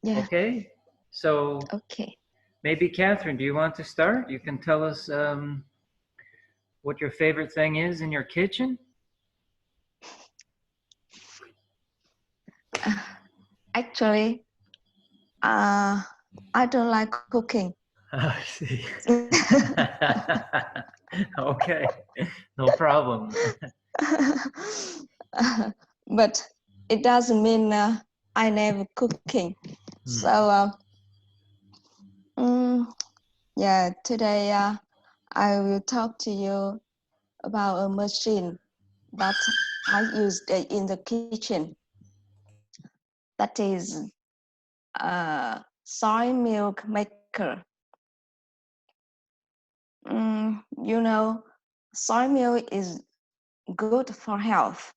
Yeah. Okay. So Okay. maybe Catherine, do you want to start? You can tell us what your favorite thing is in your kitchen. Actually, I don't like cooking. I see. Okay, no problem. But it doesn't mean I never cooking. So yeah, today I will talk to you about a machine that I used in the kitchen. That is a soy milk maker. You know, soy milk is good for health,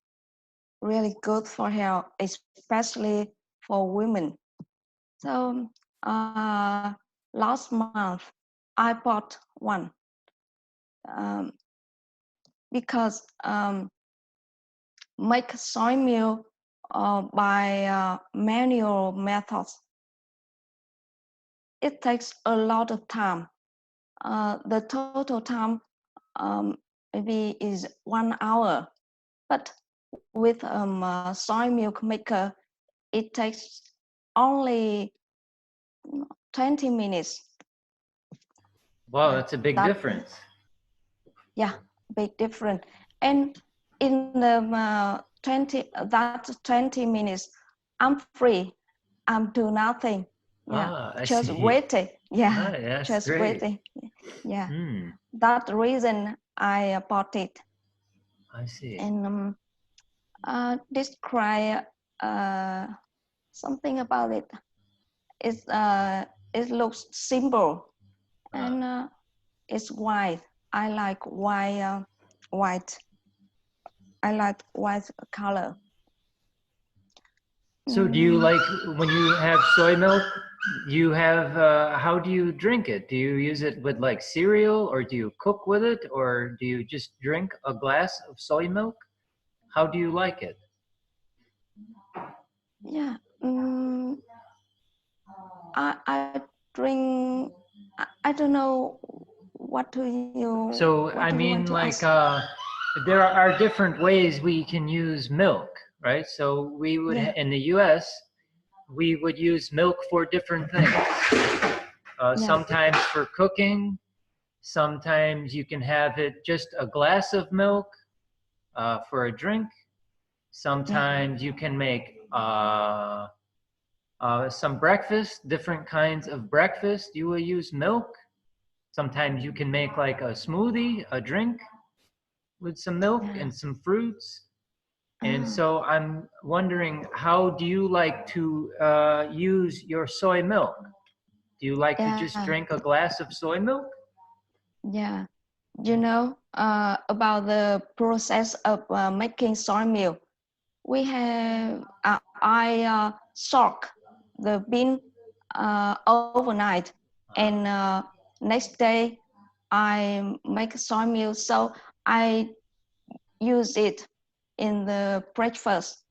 really good for health, especially for women. So last month I bought one um, because make soy milk by manual methods. It takes a lot of time. The total time maybe is 1 hour, but with soy milk maker, it takes only 20 minutes. Wow, that's a big difference. Yeah, big difference. And in the 20 minutes, I'm free. I'm do nothing. Yeah, I just see. waiting. Yeah, That's just great. waiting. Yeah, that reason I bought it. I see. And describe something about it. It looks simple and it's white. I like white. I like white color. So do you like, when you have soy milk, you have, how do you drink it? Do you use it with like cereal, or do you cook with it, or do you just drink a glass of soy milk? How do you like it? Yeah, I drink. I don't know what do you. So What I do you mean, want to like, ask? there are different ways we can use milk, right? So we would, Yeah. in the US, we would use milk for different things. Yeah. Sometimes for cooking, sometimes you can have it just a glass of milk for a drink. Sometimes you can make some breakfast, different kinds of breakfast. You will use milk. Sometimes you can make like a smoothie, a drink with some milk and some fruits. And so I'm wondering, how do you like to use your soy milk? Do you like to just drink a glass of soy milk? Yeah. You know about the process of making soy milk. We have I soak the bean overnight, and next day I make soy milk. So I use it in the breakfast,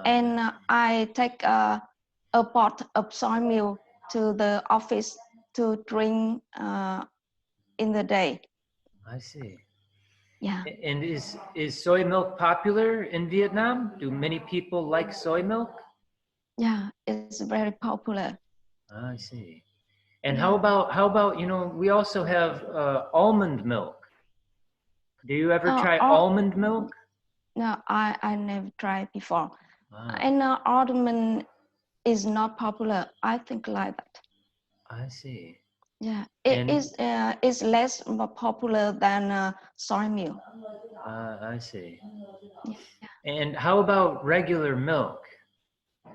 and I take a pot of soy milk to the office to drink in the day. I see. Yeah. And is soy milk popular in Vietnam? Do many people like soy milk? Yeah, it's very popular. I see. And how about, you know, we also have almond milk. Do you ever try almond milk? No, I never tried before. And almond is not popular. I think like that. I see. Yeah, it is less popular than soy milk. I see. Yeah. And how about regular milk?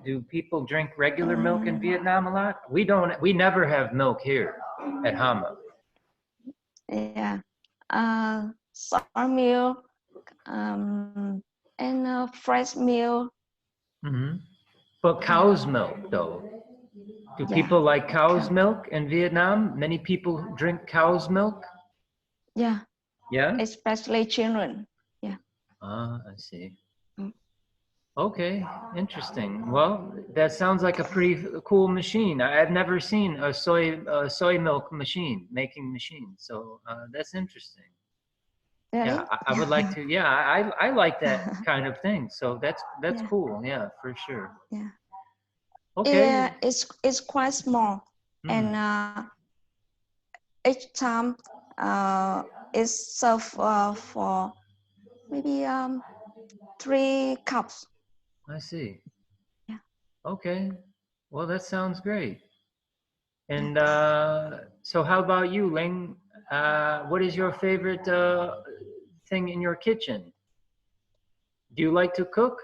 Do people drink regular milk in Vietnam a lot? We don't. We never have milk here at Hama. Yeah, soy milk and fresh milk. But cow's milk, though. Do people like cow's milk in Vietnam? Many people drink cow's milk. Yeah. Yeah. Especially children. Yeah. I see. Okay, interesting. Well, that sounds like a pretty cool machine. I've never seen a soy milk machine making machine. So that's interesting. Yeah, Really? I would like to. Yeah, I like that kind of thing. So that's Yeah, cool. Yeah, for sure. yeah. Okay. Yeah, it's quite small, Hmm. and each time it's served for maybe 3 cups. I see. Yeah, Okay. Well, that sounds great. yeah. And so, how about you, Ling? What is your favorite thing in your kitchen? Do you like to cook,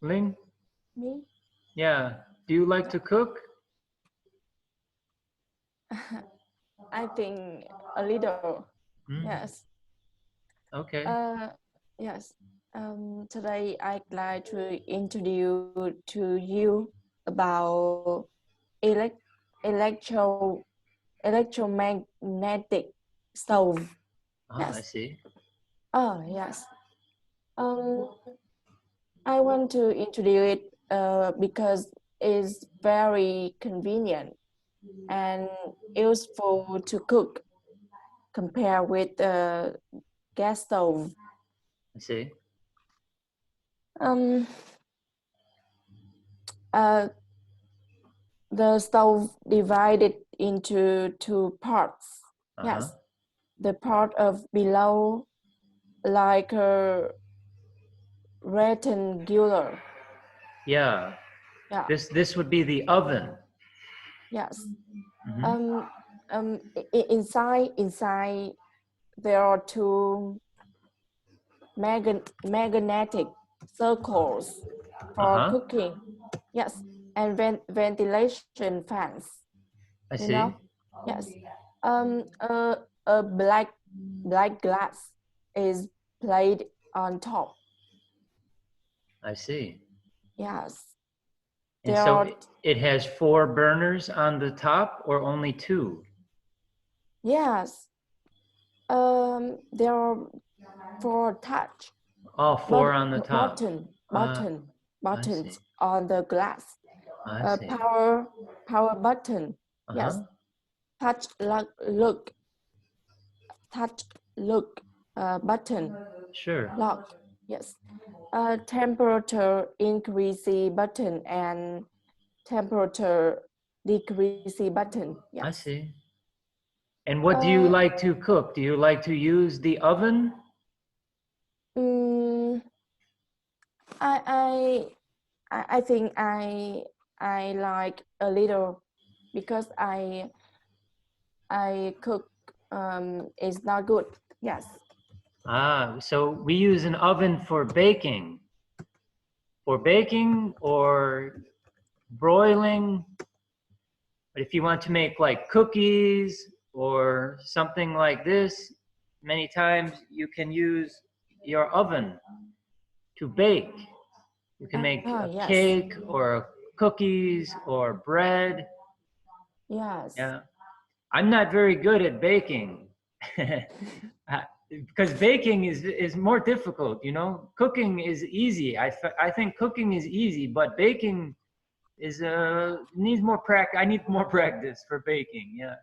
Ling? Me? Yeah. Do you like Yeah. to cook? I think a little. Mm, Yes. okay. Uh, yes. Today I'd like to introduce to you about elect electro electromagnetic stove. Ah, I Yes. see. Oh, yes. Um, I want to introduce it because it's very convenient and useful to cook compared with the gas stove. I see. Um, uh, the stove divided into 2 parts. Uh-huh. Yes, the part of below like a rectangular. Yeah. Yeah. This would be the oven. Yes. Hmm. Um. Inside there are 2 magnetic circles for Uh-huh. cooking. Yes, and ventilation fans. I You see. know. Yes. Um. A black glass is placed on top. I see. Yes. And There so are it has 4 burners on the top or only 2? yes. There are 4 Oh, 4 on the top. Uh, I buttons see. on the glass. I see. Power button. Yes. Uh-huh. Touch look touch look button Sure. lock. Yes. Temperature increase button and temperature decrease button. I Yes. see. And what do you Uh, like to cook? Do you like to use the oven? mm, I I think I like a little because I cook is not good. Yes. Ah, so we use an oven for baking. For baking or broiling. But if you want to make like cookies or something like this, many times you can use your oven to bake. You can make Oh, a yes. cake or cookies or bread. Yes. Yeah. I'm not very good at baking. Because baking is more difficult, you know. Cooking is easy. I think cooking is easy, but baking is needs more practice. I need more practice for baking. Yeah.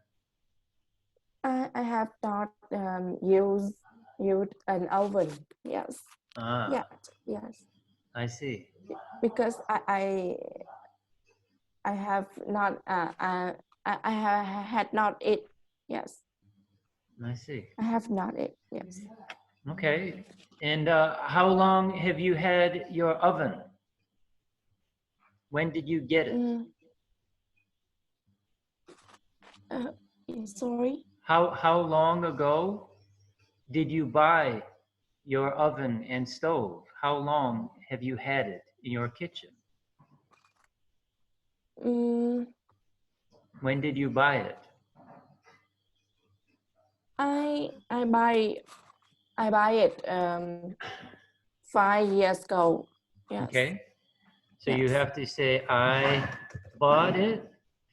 I have not used an oven. Yes. Ah, Yeah. Yes. I see. Because I have not I have had not it. Yes. I see. I have not it. Yes. Okay. And how long have you had your oven? When did you get it? Mm, uh, sorry. How long ago did you buy your oven and stove? How long have you had it in your kitchen? Mm, When did you buy it? I buy it 5 years ago. Yes. Okay. So you Yes. have to say, I bought it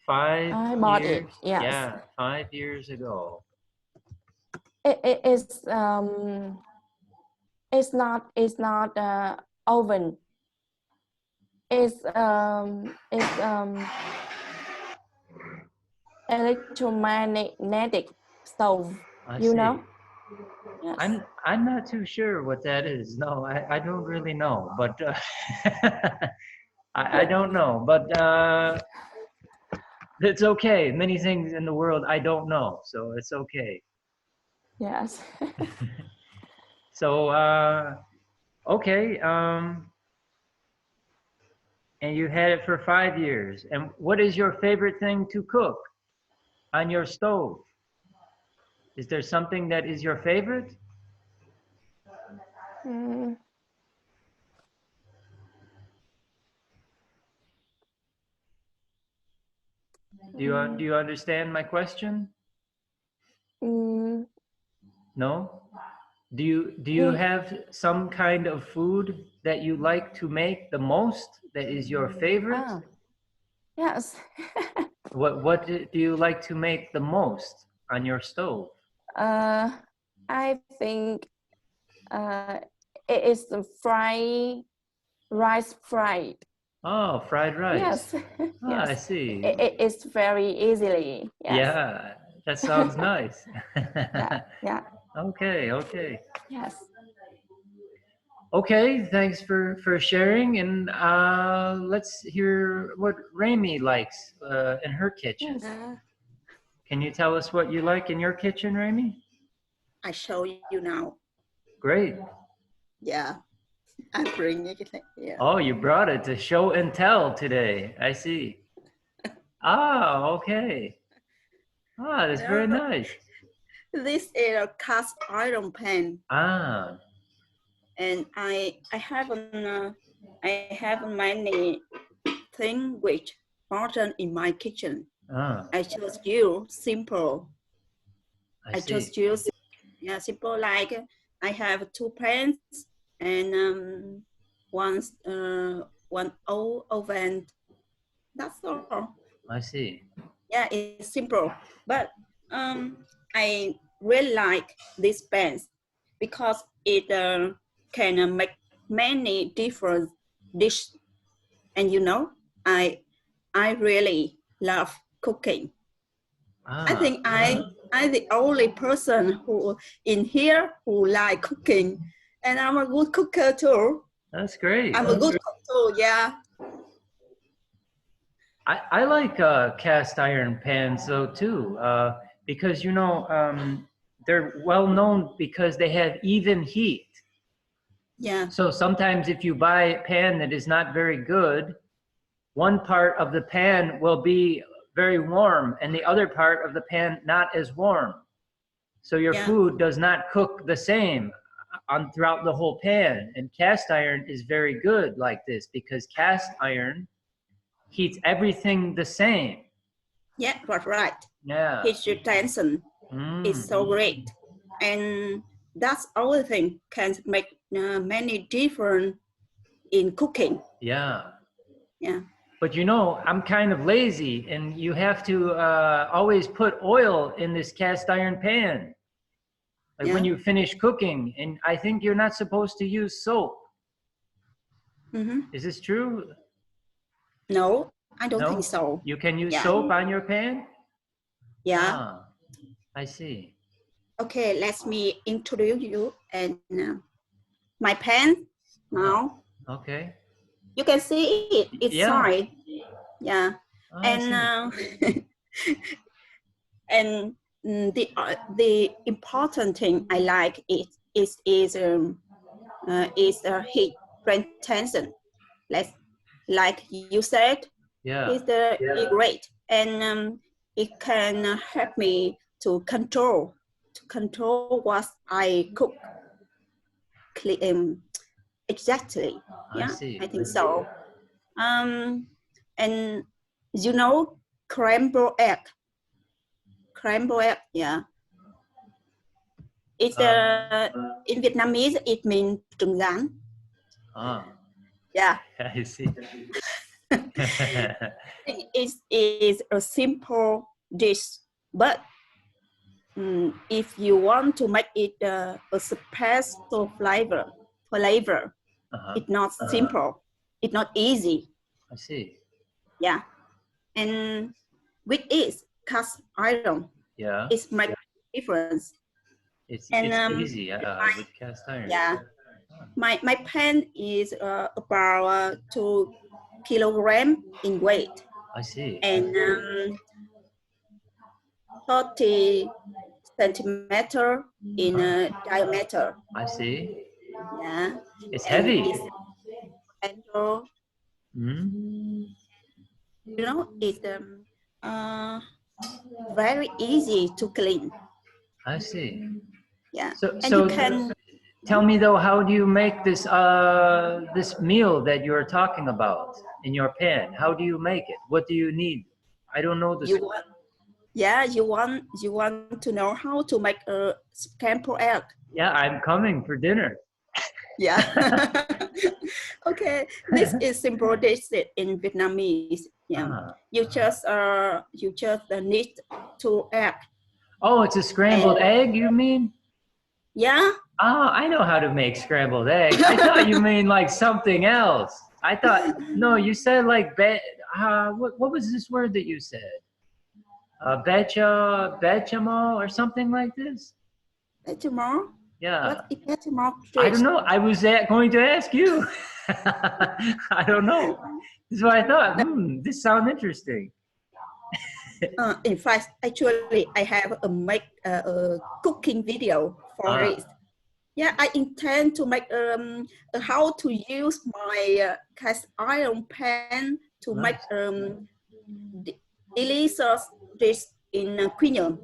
five I bought it. years. Yes. Yeah, 5 years ago. it's not oven. It's electromagnetic stove. I You see. know? Yes. I'm not too sure what that is. No, I don't really know, but I don't know, but it's okay. Many things in the world I don't know, so it's okay. Yes. So okay, and you had it for 5 years. And what is your favorite thing to cook on your stove? Is there something that is your favorite? Mm, Do you understand my question? mm, No? Do you mm, have some kind of food that you like to make the most that is your favorite? ah, yes. What do you like to make the most on your stove? I think it is the rice fried. Oh, fried rice. Yes. Ah, I Yes. see. It is very easily. Yes. Yeah, that sounds nice. Yeah. Yeah. Okay, okay. Yes. Okay, thanks for sharing, and let's hear what Rami likes in her kitchen. Yes. Can you tell us what you like in your kitchen, Rami? I show you now. Great. Yeah, I bring it. Yeah. Oh, you brought it to show and tell today. I see. Ah, okay. Ah, that's very nice. This is a cast iron pan, Ah, and I have many things which important in my kitchen. ah, I chose you simple. I I see. chose you simple, like I have 2 pans and one old oven. That's all. I see. Yeah, it's simple, but I really like this pans because it can make many different dishes, and you know, I really love cooking. Ah, I think I'm the only person who in here who like cooking, and I'm a good cooker too. that's great. I'm a good cook too. Yeah. I like cast iron pans though too, because you know they're well known because they have even heat. Yeah. So sometimes if you buy a pan that is not very good, one part of the pan will be very warm and the other part of the pan not as warm. So your Yeah. food does not cook the same on throughout the whole pan. And cast iron is very good like this because cast iron heats everything the same. Yeah, right. Yeah. Heat retention is so great, and that's other thing can make many different in cooking. Yeah. Yeah. But you know, I'm kind of lazy, and you have to always put oil in this cast iron pan. Like when you finish cooking, and I think you're not supposed to use soap. Mm-hmm. Is this true? No, I don't No? think so. You can use soap on your pan? Yeah. Ah, I see. Okay, let me introduce you and my pan now. Okay. You can see it. It's side. Yeah. Oh, And and the important thing I like it is heat retention. Like you said, it's great, and it can help me to control what I cook exactly. Yeah, I think so. And you know, scrambled egg. Yeah. It's in Vietnamese it means trứng rán. Ah. Yeah. I see. It is a simple dish, but if you want to make it a special flavor, it's not simple. It's not easy. I see. Yeah, and with it, cast iron. Yeah. It makes a difference. It's And easy with cast iron. yeah, my pan is about 2 kilograms in weight. I see. And 30 centimeter in diameter. I see. Yeah. It's And heavy. it's handle, you know, it's very easy to clean. I see. Yeah. So, And so you can tell me though, how do you make this this meal that you're talking about in your pan? How do you make it? What do you need? I don't know this. you want to know how to make a scrambled egg. Yeah, I'm coming for dinner. Yeah. Okay. This is simple dish in Vietnamese. Yeah. You just need 2 eggs. Oh, it's a scrambled egg, you mean? Yeah. Oh, I know how to make scrambled egg. I thought you mean like something else. I thought, no, you said like, what was this word that you said? Bechamel or something like this? Bechamel? Yeah. What is bechamel? I don't know. I was going to ask you. I don't know. This is what I thought. This sounds interesting. In fact, actually, I have a cooking video for it. Yeah, I intend to make how to use my cast iron pan to make delicious dish in quinoa.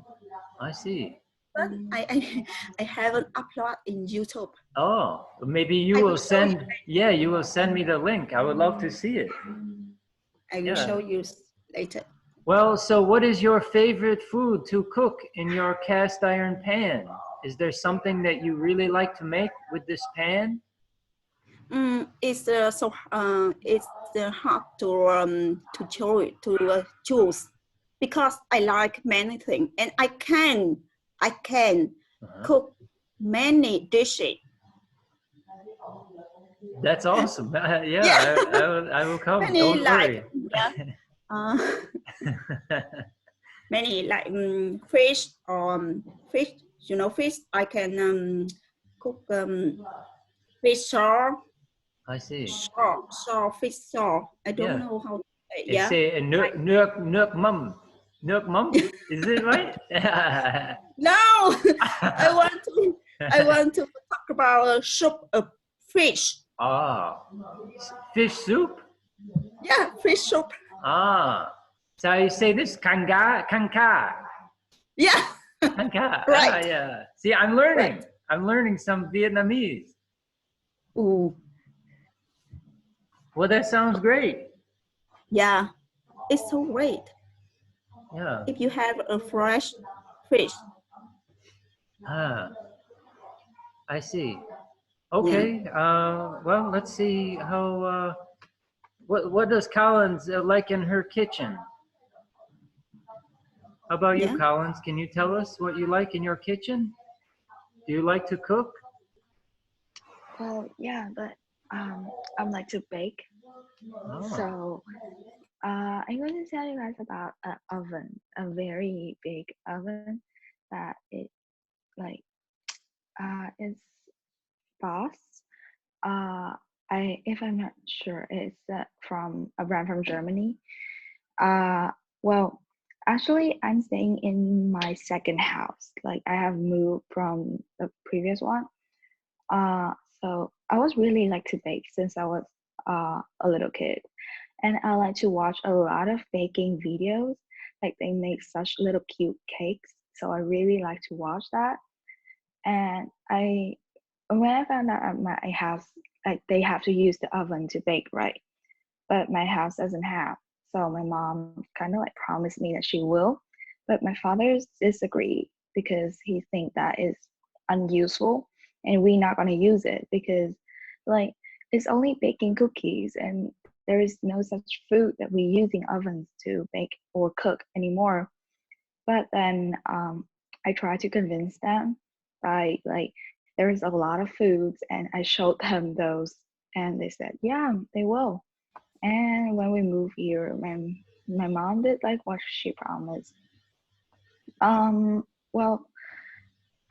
I see. But I haven't uploaded in YouTube. Oh, maybe you will send. Yeah, you will send me the link. I would love to see it. I will show you later. Well, so what is your favorite food to cook in your cast iron pan? Is there something that you really like to make with this pan? It's hard to choose because I like many things and I can cook many dishes. That's awesome. Yeah. I will come. Many Don't worry. Many like fish fish. You know, fish. I can cook fish sauce. I see. Fish sauce. I don't know how to say. Yeah. Say nước mắm. Nước mắm. Is it right? No. I want to talk about soup of fish. Fish soup? Yeah, fish soup. So you say this kanka. Yeah. Kanka. Right. Yeah. See, I'm learning. Right. I'm learning some Vietnamese. Ooh. Well, that sounds great. Yeah, it's so great. Yeah. If you have a fresh fish. I see. Okay. Yeah. Well, let's see how. What does Collins like in her kitchen? How about you, Collins? Can you tell us what you like in your kitchen? Do you like to cook? Well, yeah, but I like to bake. So I'm going to tell you guys about an oven, a very big oven that is Boss. If I'm not sure, it's from a brand from Germany. Well, actually, I'm staying in my second house. Like I have moved from the previous one. So I was really like to bake since I was a little kid, and I like to watch a lot of baking videos. Like they make such little cute cakes, so I really like to watch that. And when I found out at my house, like they have to use the oven to bake, right? But my house doesn't have. So my mom kind of like promised me that she will, but my father disagreed because he thinks that is unuseful and we're not going to use it because like it's only baking cookies and there is no such food that we use in ovens to bake or cook anymore. But then I try to convince them by like there's a lot of foods, and I showed them those, and they said, yeah, they will. And when we moved here, my mom did like what she promised. Well,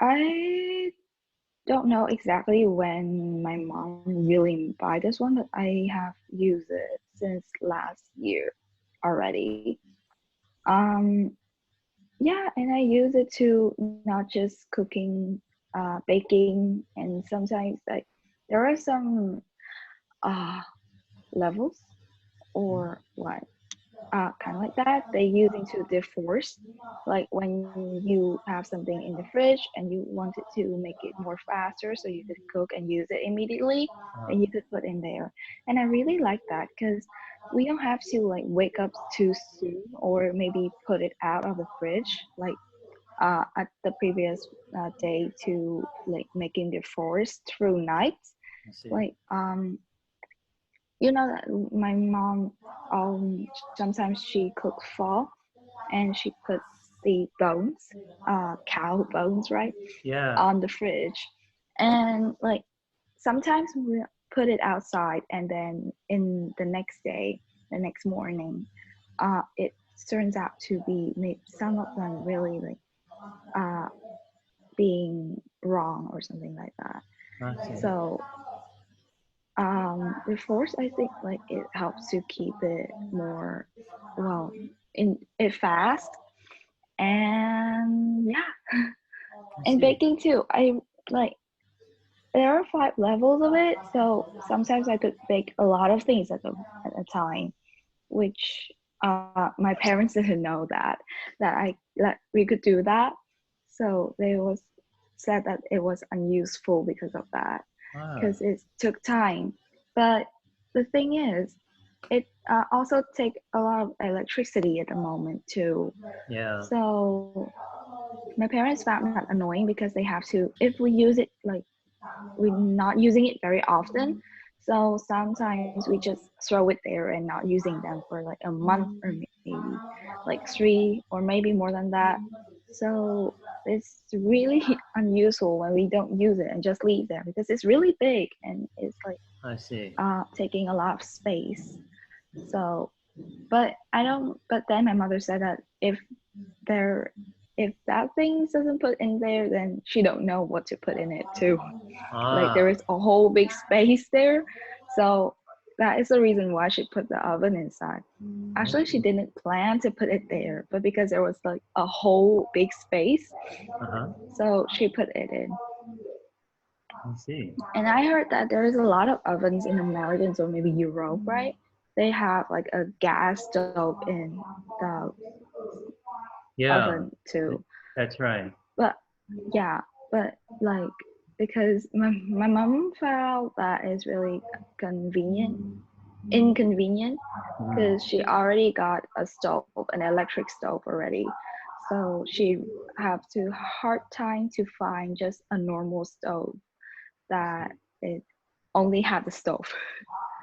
I don't know exactly when my mom really buy this one, but I have used it since last year already. Um, yeah, and I use it to not just cooking, baking, and sometimes like there are some uh levels or what kind of like that they using to defrost, like when you have something in the fridge and you wanted to make it more faster so you could cook and use it immediately, then you could put in there. And I really like that because we don't have to like wake up too soon or maybe put it out of the fridge like at the previous day to like making the forest through night. I see. Like you know that my mom sometimes she cooks pho and she puts the bones, cow bones, right, Yeah. on the fridge, and like sometimes we put it outside, and then in the next day, the next morning, it turns out to be some of them really like being wrong or something like that. I see. So the force, I think like it helps to keep it more well in it fast. And yeah, I and see. baking too. I like there are 5 levels of it, so sometimes I could bake a lot of things at a time, which my parents didn't know that we could do that. So they was said that it was unuseful because of that, Wow. because it took time. But the thing is, it also take a lot of electricity at the moment too. Yeah. So my parents found that annoying because they have to, if we use it like we're not using it very often, so sometimes we just throw it there and not using them for like a month or maybe like 3 or maybe more than that. So it's really unuseful when we don't use it and just leave them because it's really big and it's like I see. taking a lot of space. So but I don't, but then my mother said that there if that thing doesn't put in there, then she don't know what to put in it too. Like there is a whole big space there. So that is the reason why she put the oven inside. Actually, she didn't plan to put it there, but because there was like a whole big space, Uh-huh. so she put it in. I see. And I heard that there is a lot of ovens in Americans or maybe Europe, right? They have like a gas stove in the Yeah, oven too. that's right. But yeah, but like because my mom felt that is really inconvenient because she already got a stove, an electric stove already. So she have to hard time to find just a normal stove that it only had the stove.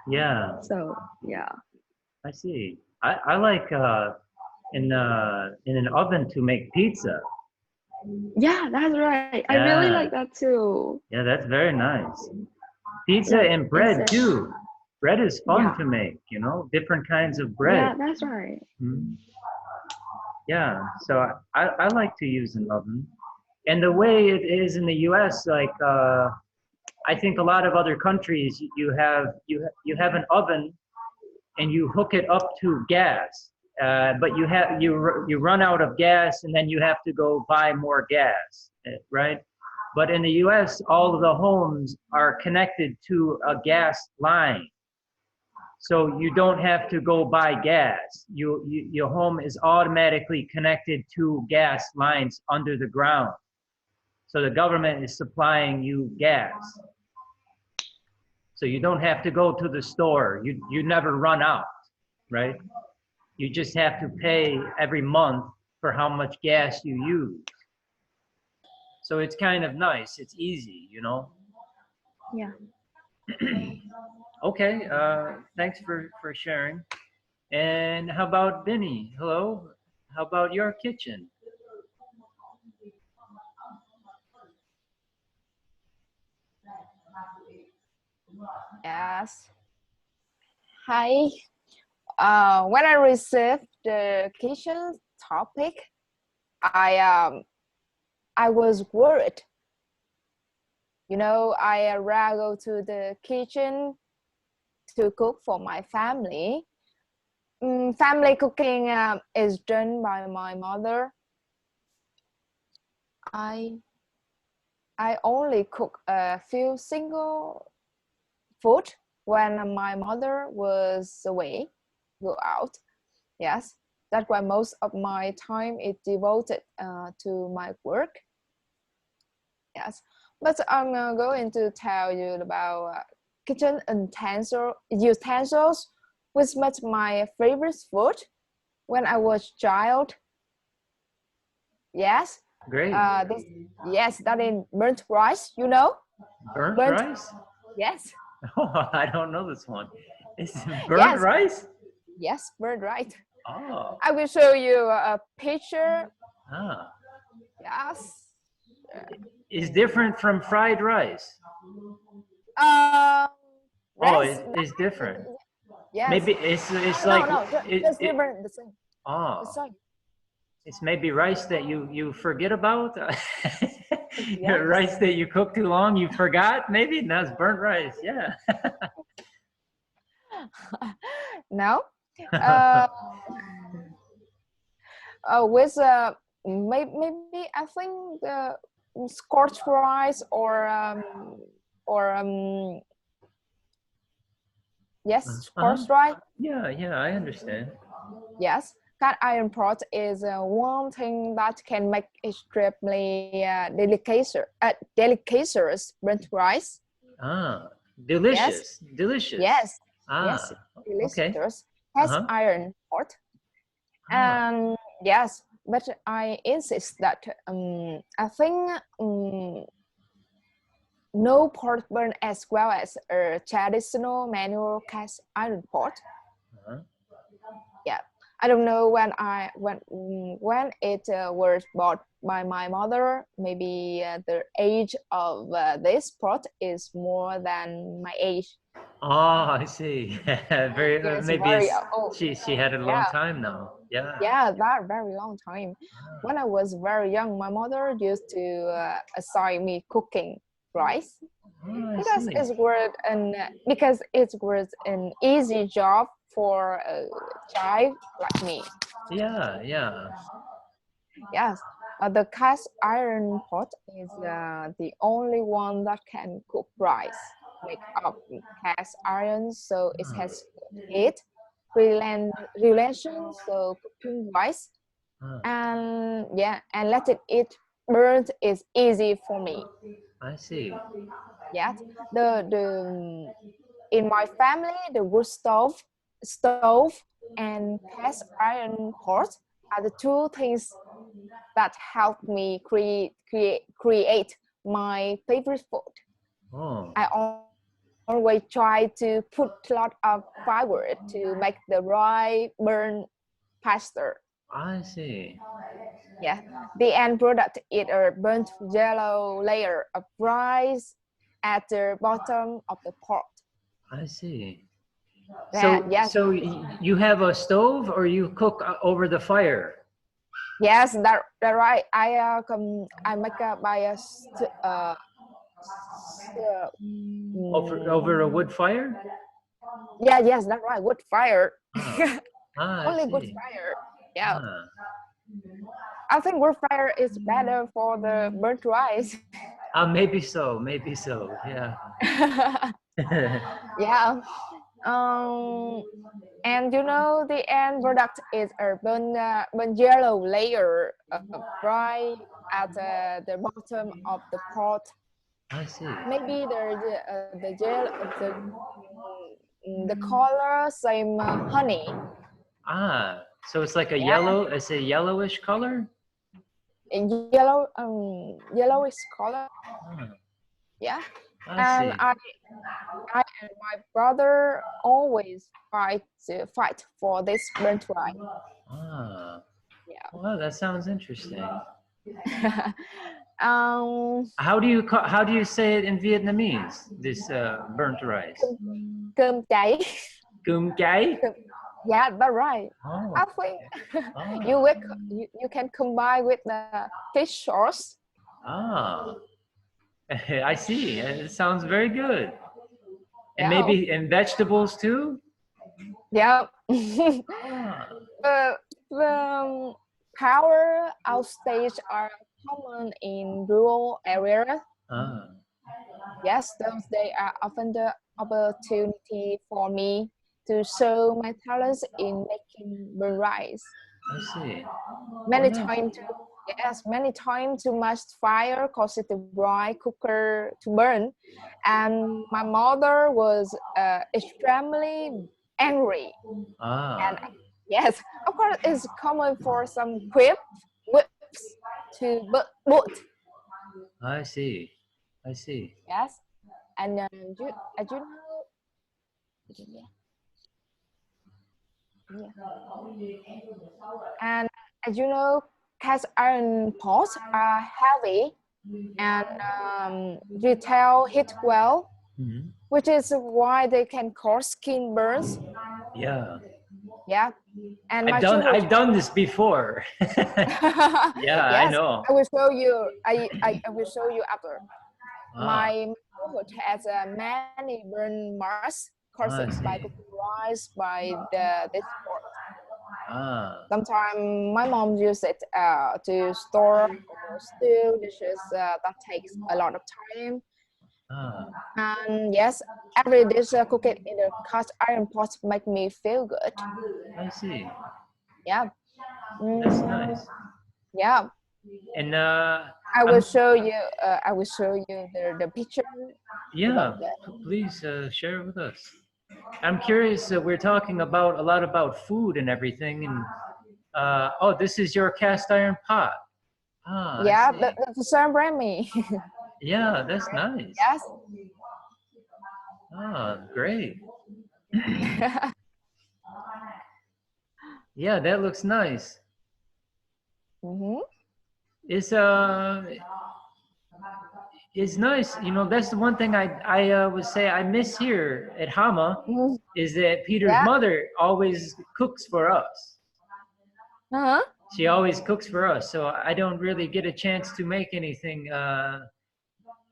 Yeah, So yeah. I see. I like in an oven to make pizza. Yeah, that's right. I really Yeah. like that too. Yeah, that's very nice. Pizza Like and bread instead, too. Bread is fun yeah, to make, you know, different kinds of bread. yeah, that's right. Mhm. Yeah, so I like to use an oven. And the way it is in the US, like I think a lot of other countries, you have an oven and you hook it up to gas, but you run out of gas and then you have to go buy more gas, right? But in the U.S., all of the homes are connected to a gas line, so you don't have to go buy gas. Your home is automatically connected to gas lines under the ground. So the government is supplying you gas. So you don't have to go to the store. You never run out, right? You just have to pay every month for how much gas you use. So it's kind of nice. It's easy, you know? Yeah. Okay, thanks for sharing. And how about Vinny? Hello? How about your kitchen? Yes. Hi. When I received the kitchen topic, I was worried. You know, I go to the kitchen to cook for my family. Family cooking is done by my mother. I only cook a few single food when my mother was away, go out. Yes, that's why most of my time is devoted to my work. Yes, but I'm going to tell you about kitchen utensils, which was my favorite food when I was child. Yes, Great. yes, that is burnt rice. You know, Burnt burnt. rice? Yes, Oh, I don't know this one. Is it burnt yes, rice? yes, burnt rice. Oh. I will show you a picture. Ah. Yes. Is different from fried rice. Um. Oh, Yes. it's different. Yes. Maybe it's No, like no, just it different. The same. oh, The same. it's maybe rice that you forget about. Yes. Rice that you cook too long, you forgot. Maybe that's burnt rice. Yeah. No. Uh, with maybe I think the scorched rice or yes, scorched rice. Yeah, yeah, I understand. Yes, cat iron pot is one thing that can make extremely delicacious burnt rice. Ah, Yes, delicious, delicious. yes, yes, Ah, okay. delicious. Has iron pot. Ah, And yes, but I insist that I think no pot burn as well as a traditional manual cast iron pot. uh-huh. Yeah, I don't know when it was bought by my mother. Maybe the age of this pot is more than my age. Oh, I see. Very It's maybe very it's, old. she had it a long Yeah, time now. Yeah. yeah, that very long time. When I was very young, my mother used to assign me cooking rice Oh, I because see. it was an easy job for a child like me. Yeah, yeah. Yes, the cast iron pot is the only one that can cook rice. Make up cast iron, so it has heat, relation, so cooking rice, Ah, and yeah, and let it burnt is easy for me. I see. Yes, the in my family, the wood stove, and cast iron pot are the two things that help me create my favorite food. Oh, I always try to put a lot of fiber to make the rice burn faster. I see. Yeah, the end product is a burnt yellow layer of rice at the bottom of the pot. I see. Yeah, yes, So you have a stove or you cook over the fire? yes, that right. I make by a Over a wood fire? yeah, yes, that's right. Wood fire. Ah, I Only wood see. fire. Yeah, Ah. I think wood fire is better for the burnt rice. Maybe so, maybe so. Yeah. Yeah. Um, and you know the end product is a burnt yellow layer of rice at the bottom of the pot. I see. Maybe the color same honey. Ah, so it's like a Yeah, yellow, it's a yellowish color? yellowish color. Ah, Yeah, I and see. I and my brother always fight for this burnt rice. Ah, Yeah. well, that sounds interesting. How do you say it in Vietnamese? This burnt rice. Cơm cháy. Cơm cháy. Yeah, that's right. Oh. I think Oh. you can combine with the fish sauce. Ah. I see. It sounds very good. And Yeah. maybe and vegetables too? Yeah. Ah. The power outage are common in rural areas. Ah. Yes, those days are often the opportunity for me to show my talents in making burnt rice. I see. Many Nice. times, many times too much fire caused the rice cooker to burn, and my mother was extremely angry. And Ah. yes, of course, it's common for some whips to boot. I see. I see. Yes, and as you know, yeah. And as you know, cast iron pots are heavy and retail heat well, Mhm. which is why they can cause skin burns. Yeah. Yeah, and my children. I've done this before. Yeah, I Yes, know. I will show you. I will show you after. Ah. My neighborhood has many burn marks caused I by see. cooking rice by this pot. Ah. Sometimes my mom uses it to store or stew dishes that takes a lot of time. Ah. And yes, every dish cooked in a cast iron pot make me feel good. I see. Yeah. That's nice. Yeah. And I will show you. I will show you the picture. yeah, About that. please share it with us. I'm curious. We're talking about a lot about food and everything, and oh, this is your cast iron pot. Ah, Yeah, I see. the same brand me. Yeah, that's nice. Yes. Ah, great. Yeah, that looks nice. Mm-hmm. It's nice. You know, that's the one thing I would say I miss here at Hama Mm-hmm. is that Peter's Yeah. mother always cooks for us. Uh-huh. She always cooks for us, so I don't really get a chance to make anything.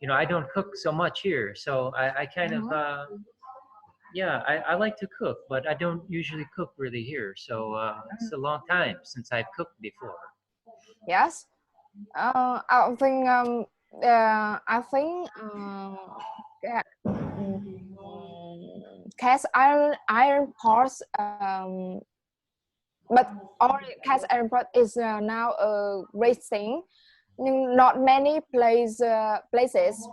You know, I don't cook so much here, so I kind of yeah, I like to cook, but I don't usually cook really here. So it's a long time since I've cooked before. Yes. I think yeah, cast iron pots but only cast iron pot is now a great thing. Not many places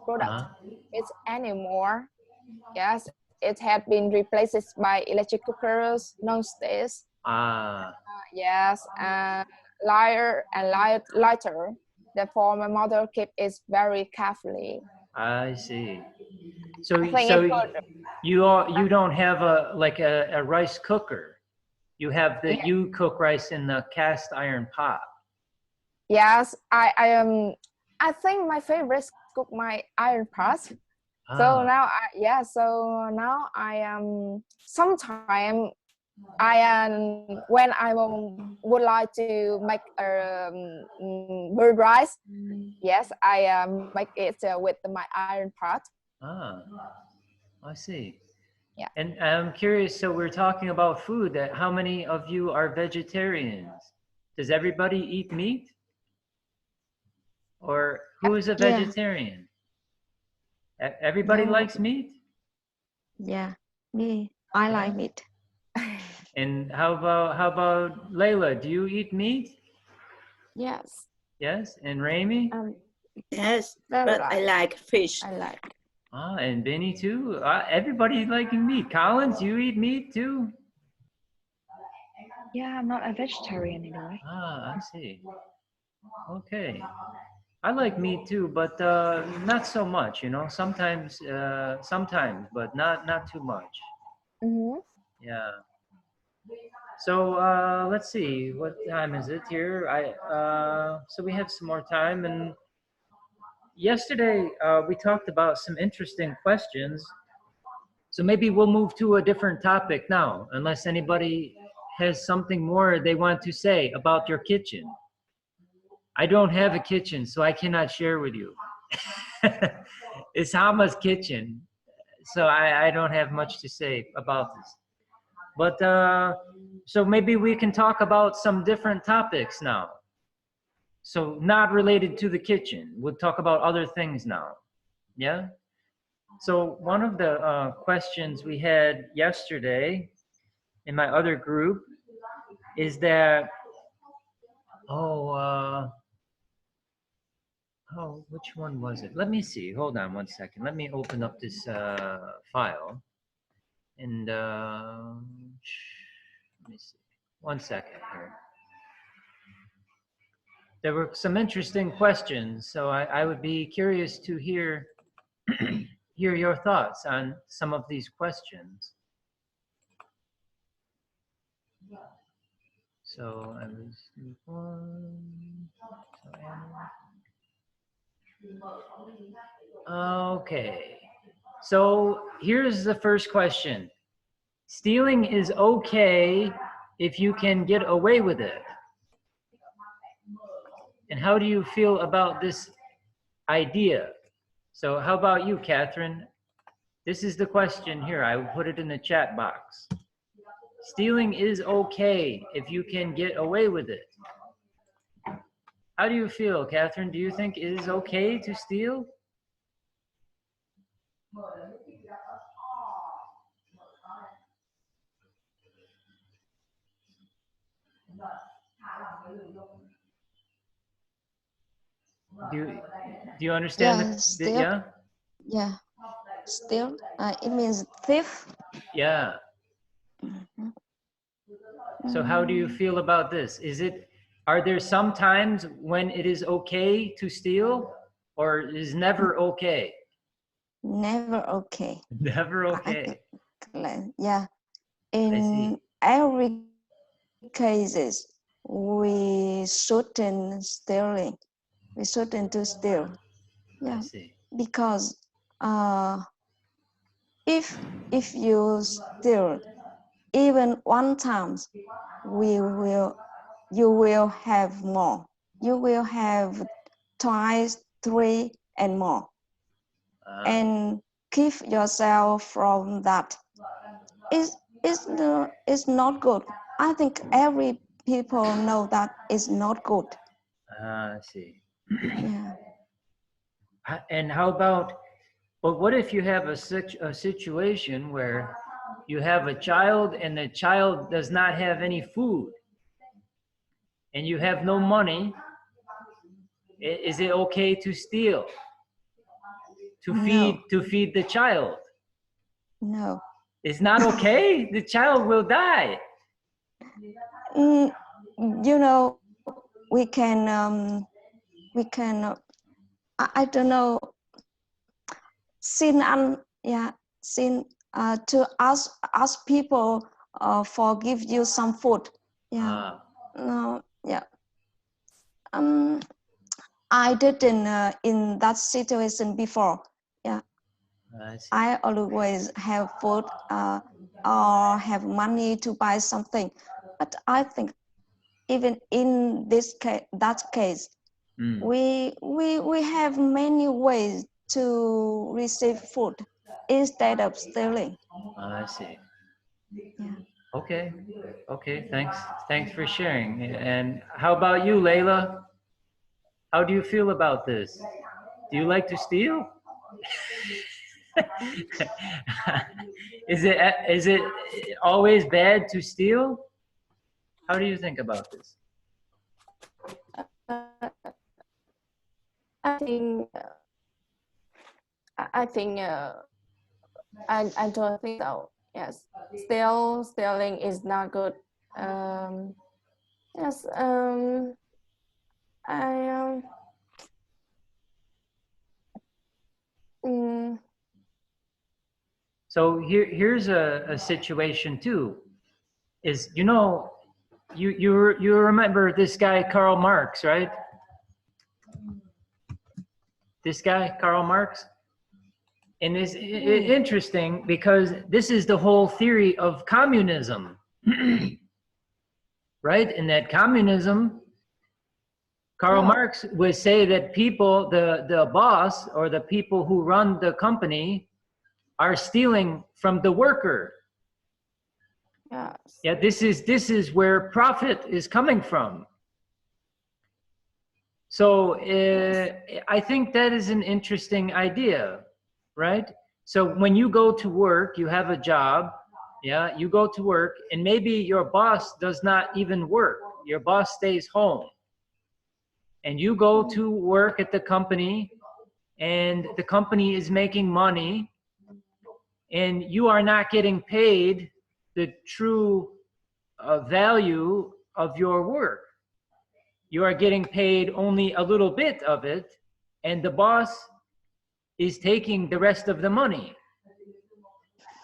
product it anymore. Yes, it had been replaced by electric cookers, non-sticks. Yes, and lighter. Therefore, my mother kept it very carefully. I see. So I think so it's good. you don't have a rice cooker. You have the Yeah. you cook rice in the cast iron pot. Yes, I think my favorite is cook my iron pot. So now I am sometimes when I would like to make bird rice. Yes, I make it with my iron pot. I see. Yeah. And I'm curious, so we're talking about food, that how many of you are vegetarians? Does everybody eat meat? Or who is a vegetarian? Everybody No. likes meat? Yeah, me. I like meat. And how about Layla? Do you eat meat? Yes. Yes. And Rami? Yes, Very but like. I like fish. I like. And Benny too. Everybody liking meat. Collins, you eat meat too? Yeah, I'm not a vegetarian anyway. I see. Okay. I like meat too, but not so much. You know, sometimes, but not too much. Mm-hmm. Yeah. So let's see, what time is it here? So we have some more time, and yesterday we talked about some interesting questions. So maybe we'll move to a different topic now, unless anybody has something more they want to say about your kitchen. I don't have a kitchen, so I cannot share with you. It's Hama's kitchen, so I don't have much to say about this. But so maybe we can talk about some different topics now. So not related to the kitchen. We'll talk about other things now. Yeah? So one of the questions we had yesterday in my other group is that, which one was it? Let me see. Hold on one second. Let me open up this file. And let me see. 1 second here. There were some interesting questions, so I would be curious to hear hear your thoughts on some of these questions. So I was okay. So here's the first question. Stealing is okay if you can get away with it. And how do you feel about this idea? So how about you, Catherine? This is the question here. I put it in the chat box. Stealing is okay if you can get away with it. How do you feel, Catherine? Do you think it is okay to steal? Do you understand? Yeah, still, yeah? yeah, still, it means thief. Yeah. Mhm. So how do you feel about this? Are there some times when it is okay to steal, or is never okay? Never okay. Never okay. Yeah, I see. in every cases, we shouldn't stealing. We shouldn't to steal. Yeah, I see. because if you steal even one time, you will have more. You will have twice, three, and more. And keep yourself from that. It's not good. I think every people know that it's not good. I see. Yeah. And how about, but what if you have a situation where you have a child and the child does not have any food and you have no money? Is it okay to steal? To feed the child? No. It's not okay? The child will die. You know, we can I don't know, xin ăn, yeah, xin to ask people for give you some food. Yeah. No, yeah. I didn't in that situation before. Yeah. I always have food or have money to buy something, but I think even in this case, we have many ways to receive food instead of stealing. I see. Yeah. Okay. Okay. Thanks for sharing. And how about you, Layla? How do you feel about this? Do you like to steal? Is it always bad to steal? How do you think about this? I think I don't think so. Yes, stealing is not good. Yes. So here's a situation too. Is you remember this guy Karl Marx, right? This guy, Karl Marx. And it's interesting because this is the whole theory of communism, right? In that communism, Karl Marx would say that people, the boss or the people who run the company are stealing from the worker. Yes. Yeah, this is where profit is coming from. So I think that is an interesting idea, right? So when you go to work, you have a job, yeah, you go to work, and maybe your boss does not even work. Your boss stays home. And you go to work at the company, and the company is making money, and you are not getting paid the true value of your work. You are getting paid only a little bit of it, and the boss is taking the rest of the money,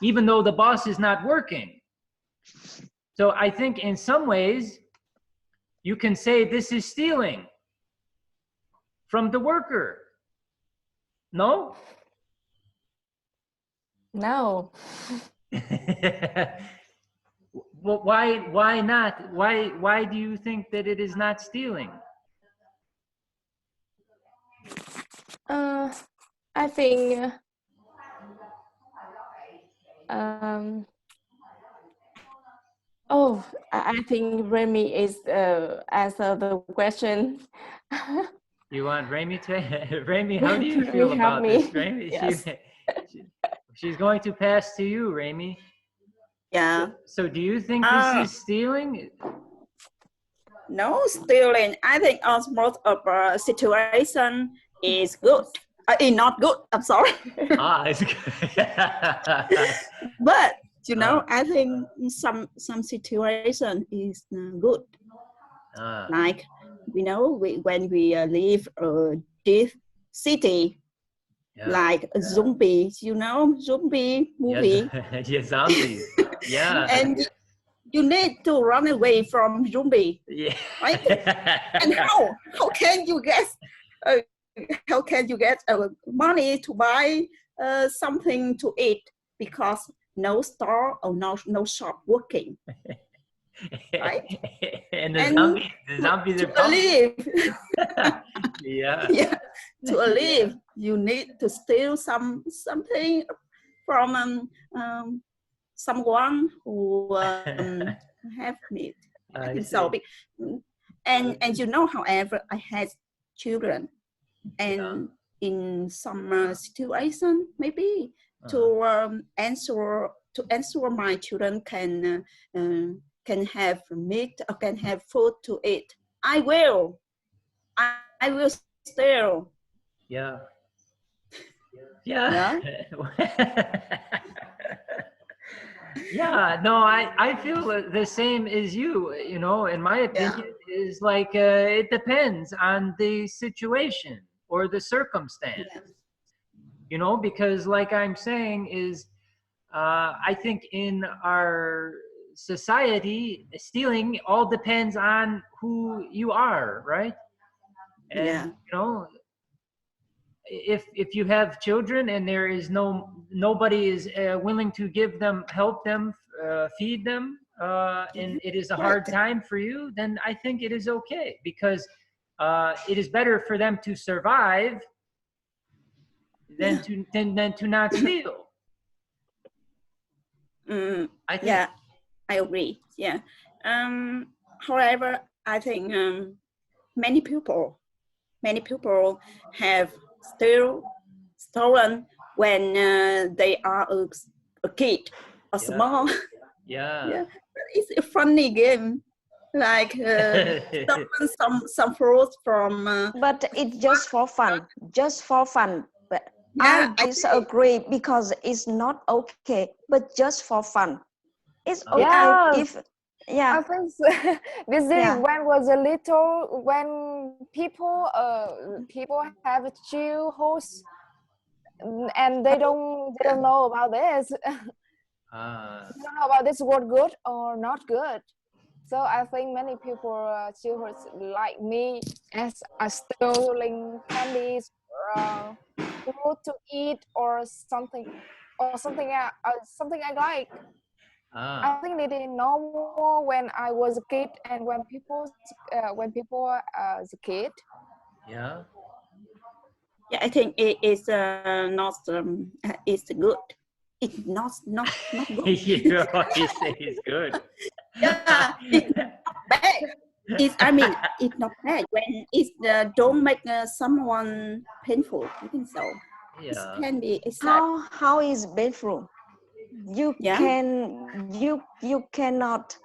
even though the boss is not working. So I think in some ways, you can say this is stealing from the worker. No? No. Well, why not? Why do you think that it is not stealing? I think I think Remy is answer the question. You want Remy to? Remy, how do you feel about this? Remy, yes. she's going to pass to you, Remy. Yeah. So do you think this is stealing? No, stealing. I think most of the situation is good. Not good. I'm sorry. It's good. But you know, I think some situation is good. Like you know, when we live this city, like a zombie, you know, zombie movie. Yeah, zombies. Yeah. And you need to run away from zombie. Yeah. Right? And how can you get money to buy something to eat, because no store or no shop working. Right? And the zombies are live. Yeah. Yeah. To live, you need to steal something from someone who have need. So, and you know, however, I had children, and in some situation, maybe to answer my children can have meat or can have food to eat. I will steal. Yeah. Yeah. Yeah, no, I feel the same as you, you know, in my opinion, is like, it depends on the situation or the circumstance, you know, because like I'm saying is, I think in our society, stealing all depends on who you are, right? And, you know, if you have children and there is nobody is willing to help them, feed them, and it is a hard time for you, then I think it is okay, because it is better for them to survive than to not steal. I think. I agree. Yeah. However, I think many people have stolen when they are a kid or small. Yeah. It's a funny game, like stolen some fruits from. But it's just for fun. But I disagree, because it's not okay. But just for fun, it's okay if. Yeah, I think this is when people have a chill host, and they don't know about this. They don't know about this word good or not good. So I think many people chill hosts like me as are stealing candies food to eat or something something I like. I think it is normal when I was a kid and when people was a kid. Yeah. Yeah, I think it is not it's good. It's not good. You always say it's good. Yeah, it's not bad. I mean, it's not bad when it don't make someone painful. I think so. Yeah. It can be accepted. How is painful? You Yeah. you cannot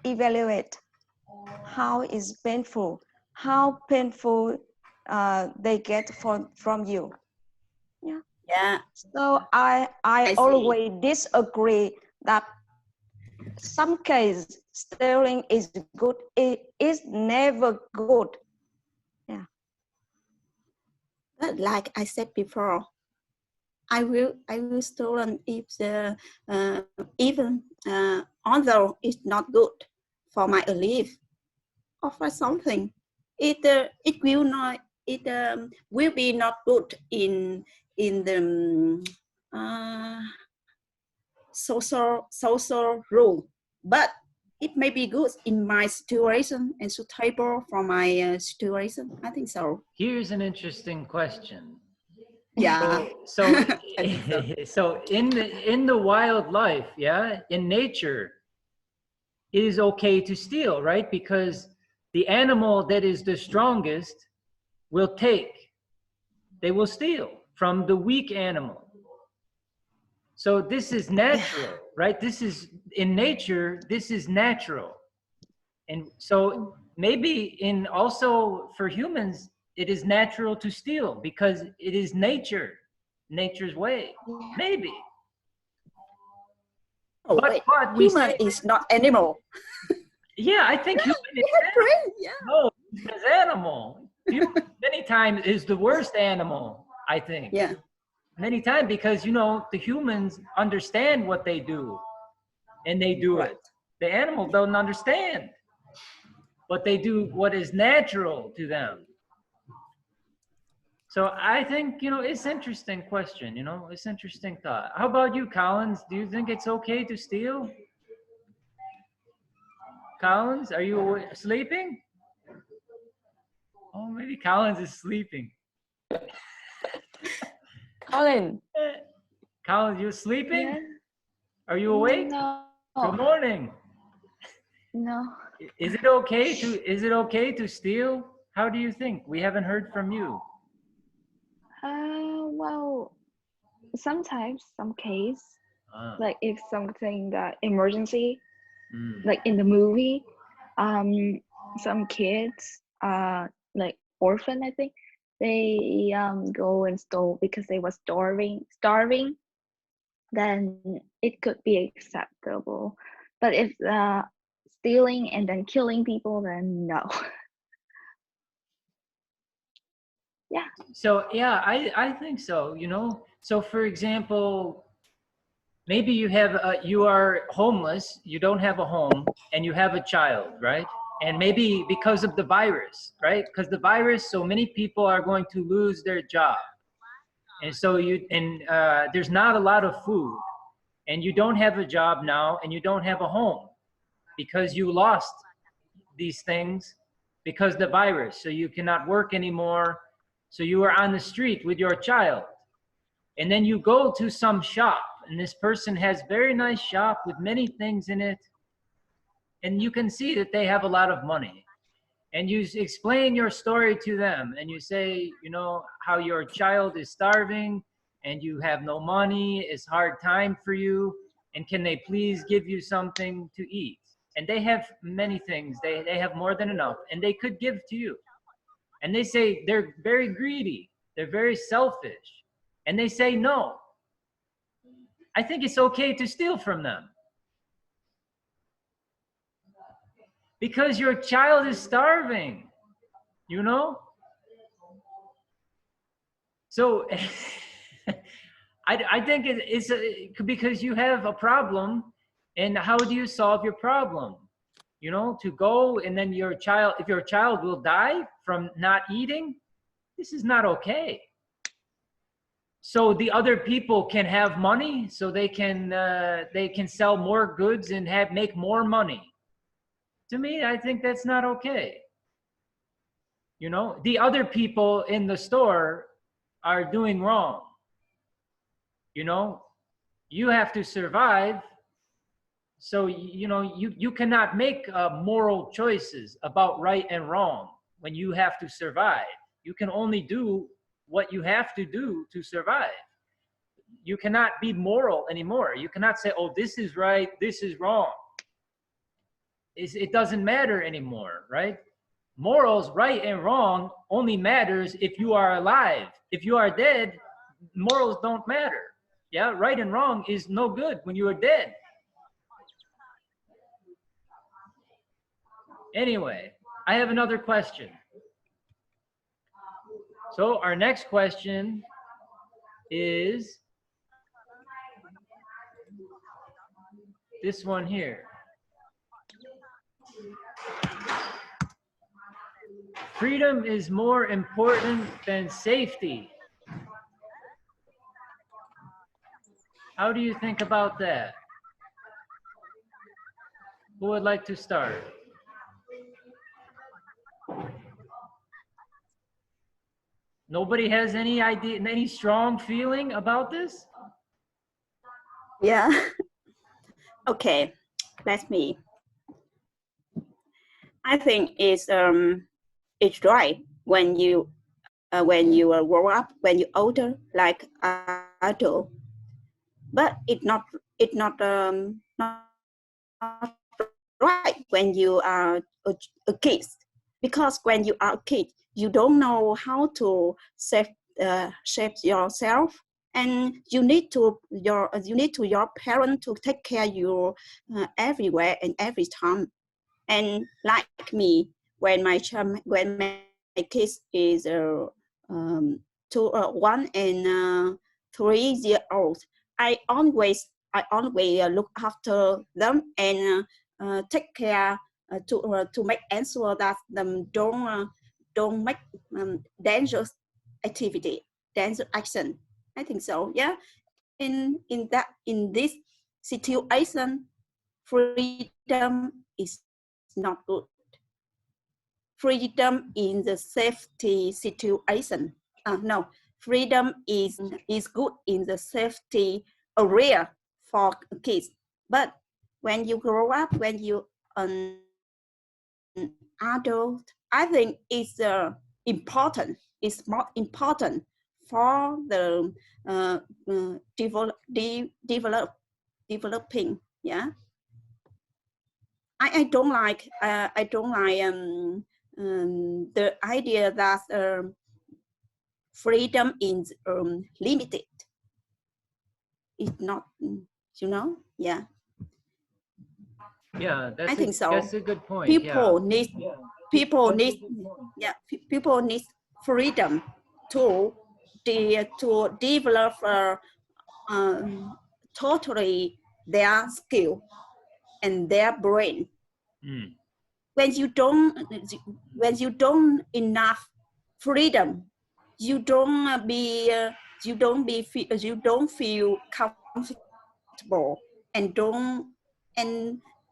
evaluate how is painful, how painful they get from you. Yeah. Yeah. So I I see. always disagree that some case stealing is good. It is never good. Yeah. But like I said before, I will stolen if the even although it's not good for my life or for something, it will not will be not good in the social rule, but it may be good in my situation and suitable for my situation. I think so. Here's an interesting question. Yeah. So so in the wildlife, yeah, in nature, it is okay to steal, right? Because the animal that is the strongest will they will steal from the weak animal. So this is natural, right? This is in nature, this is natural. And so maybe also for humans, it is natural to steal because it is nature's way. Maybe. Oh, but we human is not animal. Yeah, I think human is animal. Yeah. No, human is animal. Human many times is the worst animal, I think. Yeah. Many times because, the humans understand what they do and they do it. The animal don't understand, but they do what is natural to them. So I think, it's interesting question, it's interesting thought. How about you, Collins? Do you think it's okay to steal? Collins, are you sleeping? Oh, maybe Collins is sleeping. Collins, you sleeping? Yeah. Are you awake? No. Good morning. No. Is it okay to steal? How do you think? We haven't heard from you. Well, sometimes, some case, like if something emergency, like in the movie, some kids, like orphan, I think, they go and stole because they were starving. Then it could be acceptable. But if stealing and then killing people, then no. Yeah. So yeah, I think so. So for example, maybe you are homeless, you don't have a home, and you have a child, right? And maybe because of the virus, right? Because the virus, so many people are going to lose their job, and so there's not a lot of food, and you don't have a job now, and you don't have a home because you lost these things because the virus, so you cannot work anymore. So you are on the street with your child, and then you go to some shop, and this person has very nice shop with many things in it, and you can see that they have a lot of money, and you explain your story to them, and you say, how your child is starving and you have no money, it's hard time for you, and can they please give you something to eat? And they have many things, they have more than enough, and they could give to you. And they say they're very greedy, they're very selfish, and they say no. I think it's okay to steal from them. Because your child is starving, So I think it's because you have a problem, and how do you solve your problem? You know, to go and then your child, if your child will die from not eating, this is not okay. So the other people can have money, so they can sell more goods and make more money. To me, I think that's not okay. You know, the other people in the store are doing wrong. You know, you have to survive. So, you know, you cannot make moral choices about right and wrong when you have to survive. You can only do what you have to do to survive. You cannot be moral anymore. You cannot say, oh, this is right, this is wrong. It doesn't matter anymore, right? Morals, right and wrong, only matters if you are alive. If you are dead, morals don't matter. Yeah, right and wrong is no good when you are dead. Anyway, I have another question. So our next question is this one here. Freedom is more important than safety. How do you think about that? Who would like to start? Nobody has any idea, any strong feeling about this? Yeah. Okay, let me. I think it's right when you grow up, when you're older, like adult. But it's not right when you are a kid, because when you are a kid, you don't know how to shape yourself, and you need your parent to take care of you everywhere and every time. And like me, when my kids is 1 and 3 years old, I always look after them and take care to make ensure that them don't make dangerous activity, dangerous action. I think so. Yeah. In this situation, freedom is not good. Freedom in the safety situation. No, freedom is good in the safety area for kids. But when you grow up, when you an adult, I think it's important. It's more important for the developing. Yeah. I don't like the idea that freedom is limited. It's not, you know. Yeah. Yeah, I think so. That's a good point. People yeah. People need freedom to develop totally their skill and their brain. Mm. When you don't enough freedom, you don't feel comfortable and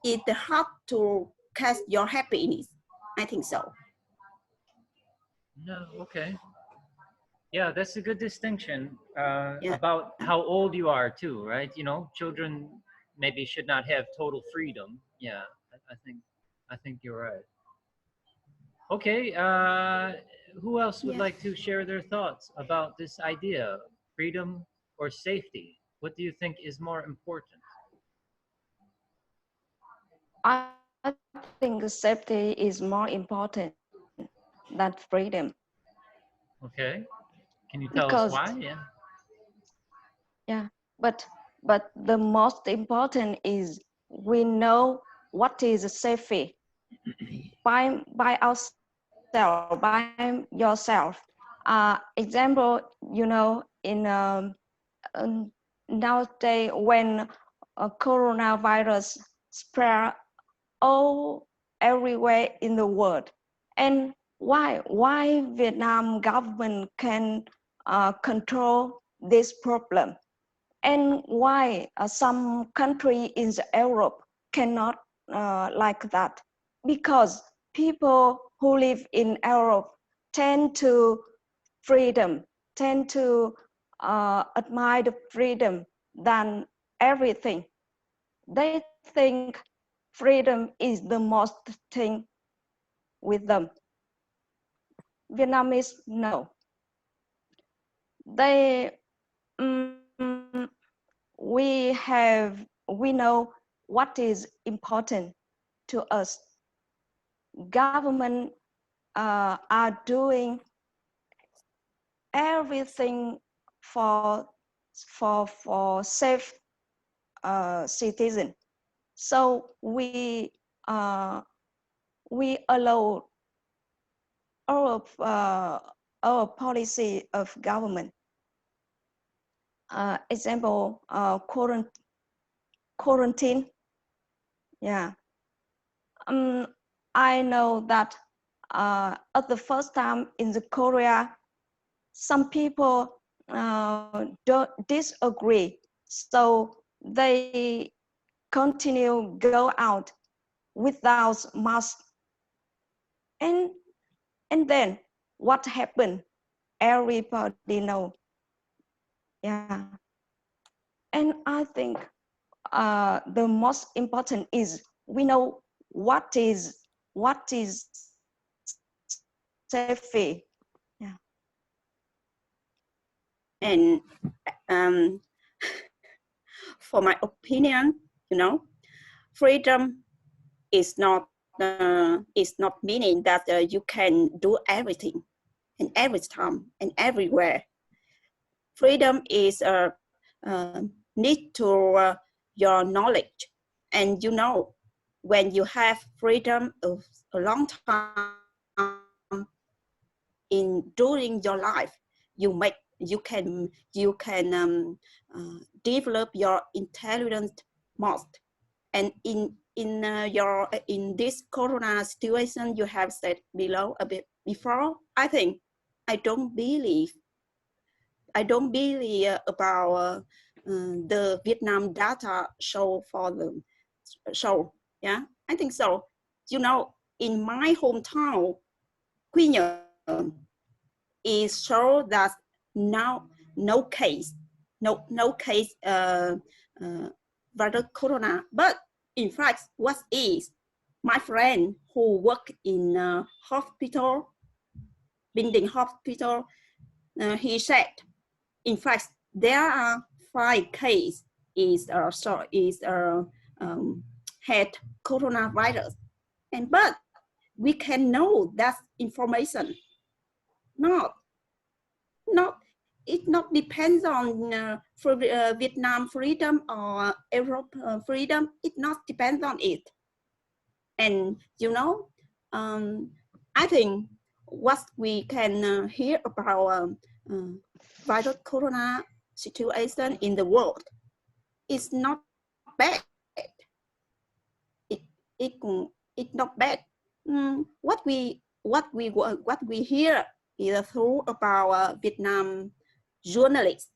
it's hard to catch your happiness. I think so. No, okay. Yeah, that's a good distinction Yeah. about how old you are too, right? You know, children maybe should not have total freedom. Yeah, I think you're right. Okay, who else would like to share their thoughts about this idea, freedom or safety? What do you think is more important? I think safety is more important than freedom. Okay, can you tell us why? Yeah. Yeah, but the most important is we know what is safety by ourselves, by yourself. Example, you know, in nowadays when coronavirus spread all everywhere in the world. And why Vietnam government can control this problem, and why some country in Europe cannot like that? Because people who live in Europe tend to freedom, tend to admire the freedom than everything. They think freedom is the most thing with them. Vietnamese, no. They, we know what is important to us. Government are doing everything for safe citizen. So we allow our policy of government. Example, quarantine. Yeah. I know that at the first time in the Korea, some people don't disagree, so they continue go out without mask. And then what happened? Everybody know. Yeah. And I think the most important is we know what is safety. Yeah. And for my opinion, you know, freedom is not meaning that you can do everything and every time and everywhere. Freedom is need to your knowledge, and you know, when you have freedom of a long time in during your life, you can develop your intelligence most. And in this corona situation you have said below a bit before, I think I don't believe about the Vietnam data show for the show. Yeah, I think so. You know, in my hometown, Quy Nhơn is show that now no case virus corona. But in fact, what is my friend who work in hospital, Bình Hospital, he said, in fact, there are 5 cases had coronavirus, and but we can know that information. Not it not depends on Vietnam freedom or Europe freedom. It not depends on it. And you know, I think what we can hear about virus corona situation in the world is not bad. It's not bad. What we hear is true about Vietnam journalists,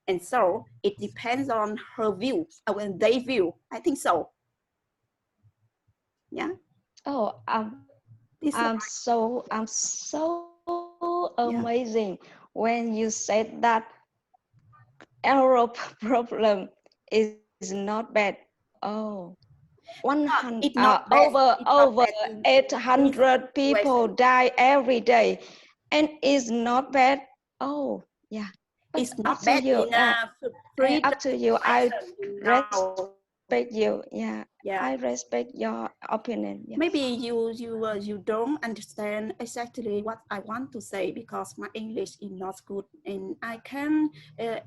and so it depends on her view, when they view. I think so. Yeah. Oh, I'm so amazing when you said that Europe problem is not bad. Oh, 100 over 800 people die every day, and it's not bad. Oh, yeah. It's not bad up to you. I respect you. Yeah. I respect your opinion. Yes. Maybe you don't understand exactly what I want to say because my English is not good, and I can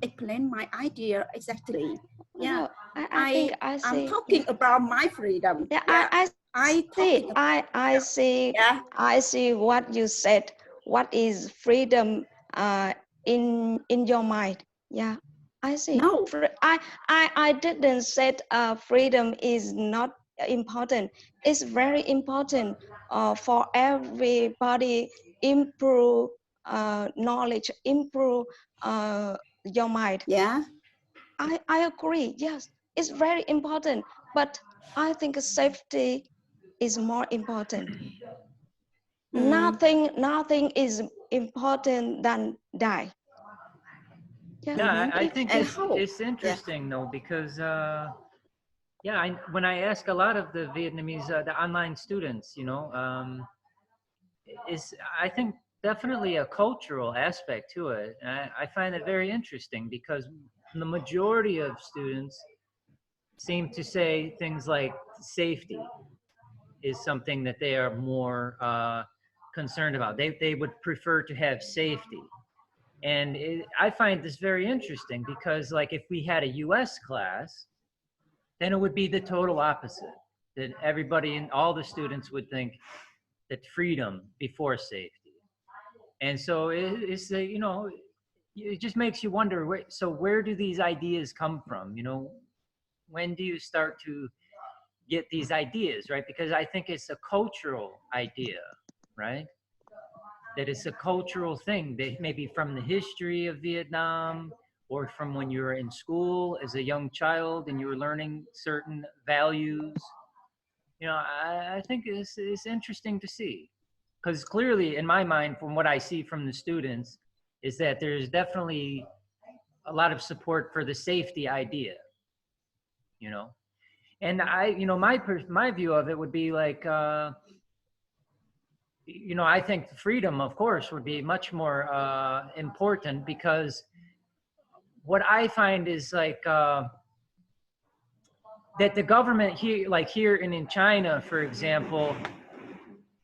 explain my idea exactly. Yeah, no, I I'm talking about my freedom. Yeah, yeah. I see what you said. What is freedom in your mind? Yeah, I see. No, I didn't say freedom is not important. It's very important for everybody improve knowledge, improve your mind. Yeah. I agree. Yes, it's very important, but I think safety is more important. Nothing is important than die. Yeah, I think And it's interesting though, because yeah, when I ask a lot of the Vietnamese, the online students, you know, is I think definitely a cultural aspect to it. And I find it very interesting because the majority of students seem to say things like safety is something that they are more concerned about. They would prefer to have safety. And I find this very interesting because, like, if we had a US class, then it would be the total opposite. That everybody and all the students would think that freedom before safety. And so it's you know, it just makes you wonder, so where do these ideas come from? You know, when do you start to get these ideas, right? Because I think it's a cultural idea, right? That it's a cultural thing, that maybe from the history of Vietnam, or from when you were in school as a young child and you were learning certain values. You know, I think it's interesting to see, because clearly in my mind, from what I see from the students, is that there's definitely a lot of support for the safety idea, you know. And you know, my view of it would be like, you know, I think freedom, of course, would be much more important, because what I find is like that the government here, like here in China, for example,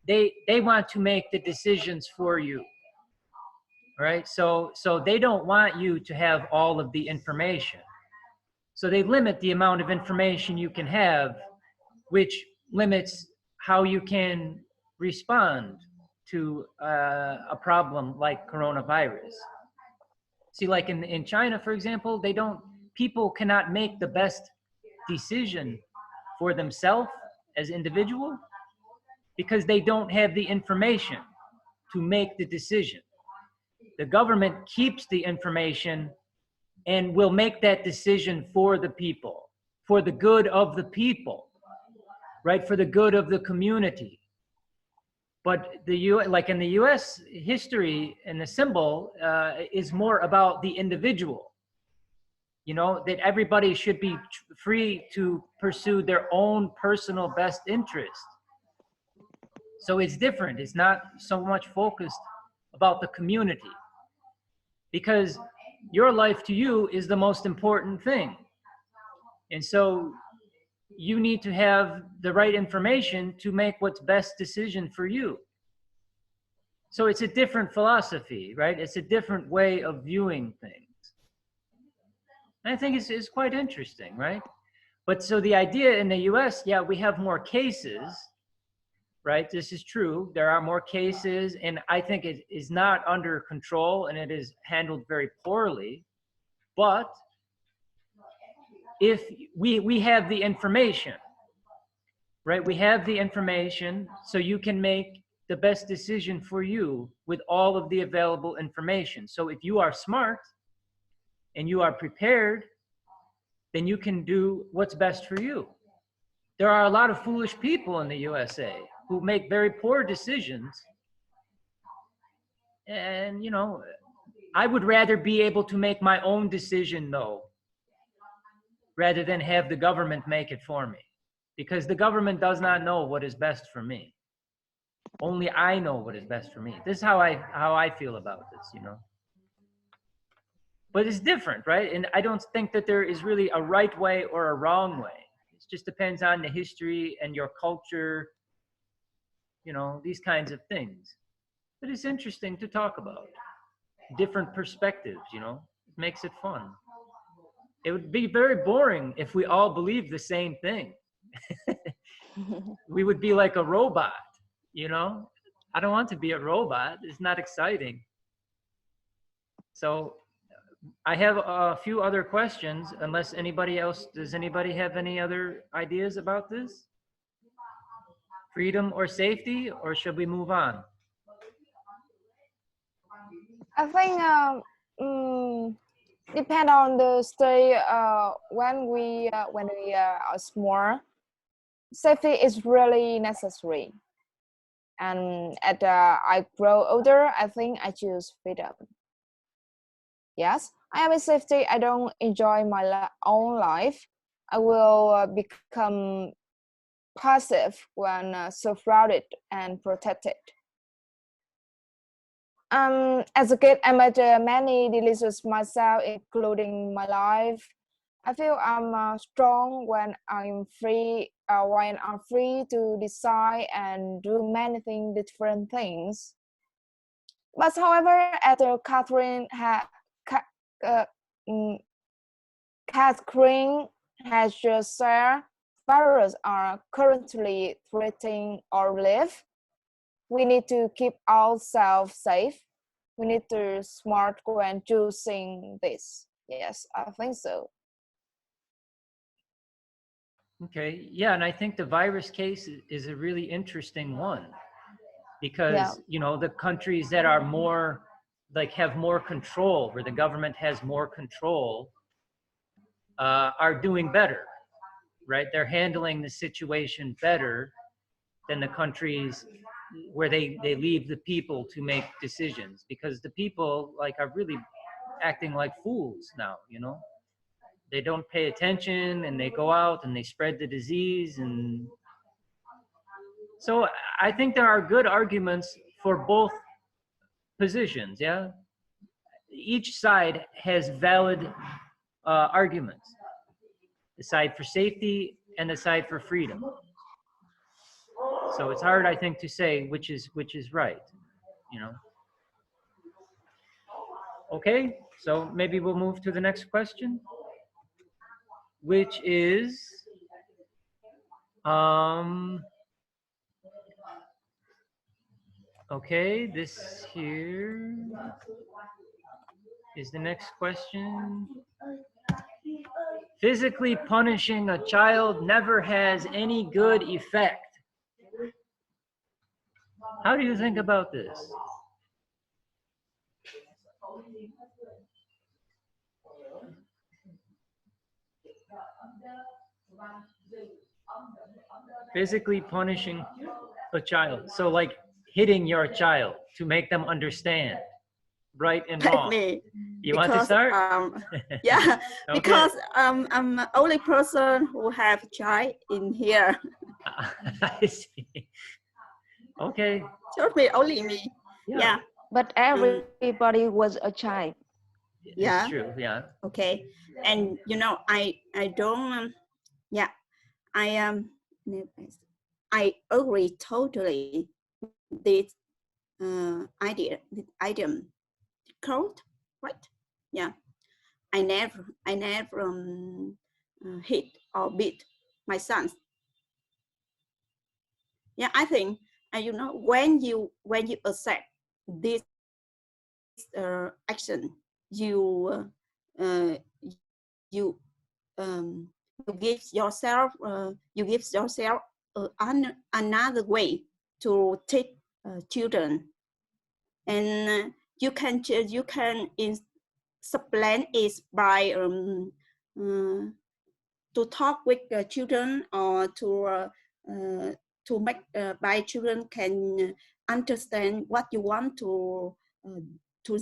they want to make the decisions for you, right? So they don't want you to have all of the information. So they limit the amount of information you can have, which limits how you can respond to a problem like coronavirus. See, like in China, for example, people cannot make the best decision for themselves as individual, because they don't have the information to make the decision. The government keeps the information and will make that decision for the people, for the good of the people, right? For the good of the community. But like in the U.S., history and the symbol is more about the individual. You know, that everybody should be free to pursue their own personal best interest. So it's different. It's not so much focused about the community, because your life to you is the most important thing. And so you need to have the right information to make what's best decision for you. So it's a different philosophy, right? It's a different way of viewing things. And I think it's quite interesting, right? But so the idea in the US, yeah, we have more cases, right? This is true. There are more cases, and I think it is not under control, and it is handled very poorly. But if we have the information, right? We have the information, so you can make the best decision for you with all of the available information. So if you are smart and you are prepared, then you can do what's best for you. There are a lot of foolish people in the USA who make very poor decisions. And, you know, I would rather be able to make my own decision, though, rather than have the government make it for me. Because the government does not know what is best for me. Only I know what is best for me. This is how I feel about this, you know. But it's different, right? And I don't think that there is really a right way or a wrong way. It just depends on the history and your culture, you know, these kinds of things. But it's interesting to talk about different perspectives, you know. It makes it fun. It would be very boring if we all believed the same thing. We would be like a robot, you know. I don't want to be a robot. It's not exciting. So I have a few other questions, unless anybody else, does anybody have any other ideas about this? Freedom or safety, or should we move on? I think depend on the stage. When we are small, safety is really necessary. And as I grow older, I think I choose freedom. Yes, I am in safety. I don't enjoy my own life. I will become passive when surrounded and protected. As a kid, I made many decisions myself, including my life. I feel I'm strong when I'm free. When I'm free to decide and do many different things. But however, after Catherine has just said, viruses are currently threatening our life. We need to keep ourselves safe. We need to smart when choosing this. Yes, I think so. Okay, yeah, and I think the virus case is a really interesting one because, you know, the countries that are more, like have more control, where the government has more control, are doing better, right? They're handling the situation better than the countries where they leave the people to make decisions, because the people like are really acting like fools now, you know? They don't pay attention and they go out and they spread the disease. And so I think there are good arguments for both positions, yeah? Each side has valid arguments, the side for safety and the side for freedom. So it's hard, I think, to say which is right, you know? Okay, so maybe we'll move to the next question, which is, okay, this here is the next question. Physically punishing a child never has any good effect. How do you think about this? Physically punishing a child. So like hitting your child to make them understand right and wrong. You want to start? Yeah, Okay. because I'm the only person who have a child in here. I see. Okay. Just me, only me. Yeah. But everybody was a child. Yeah. It's true. Yeah. Okay. And you know, I don't. Yeah. I agree totally. This item code, right? Yeah. I never hit or beat my sons. Yeah, I think you know, when you accept this action, you give yourself another way to teach children, and you can explain it by to talk with children, or to make by children can understand what you want to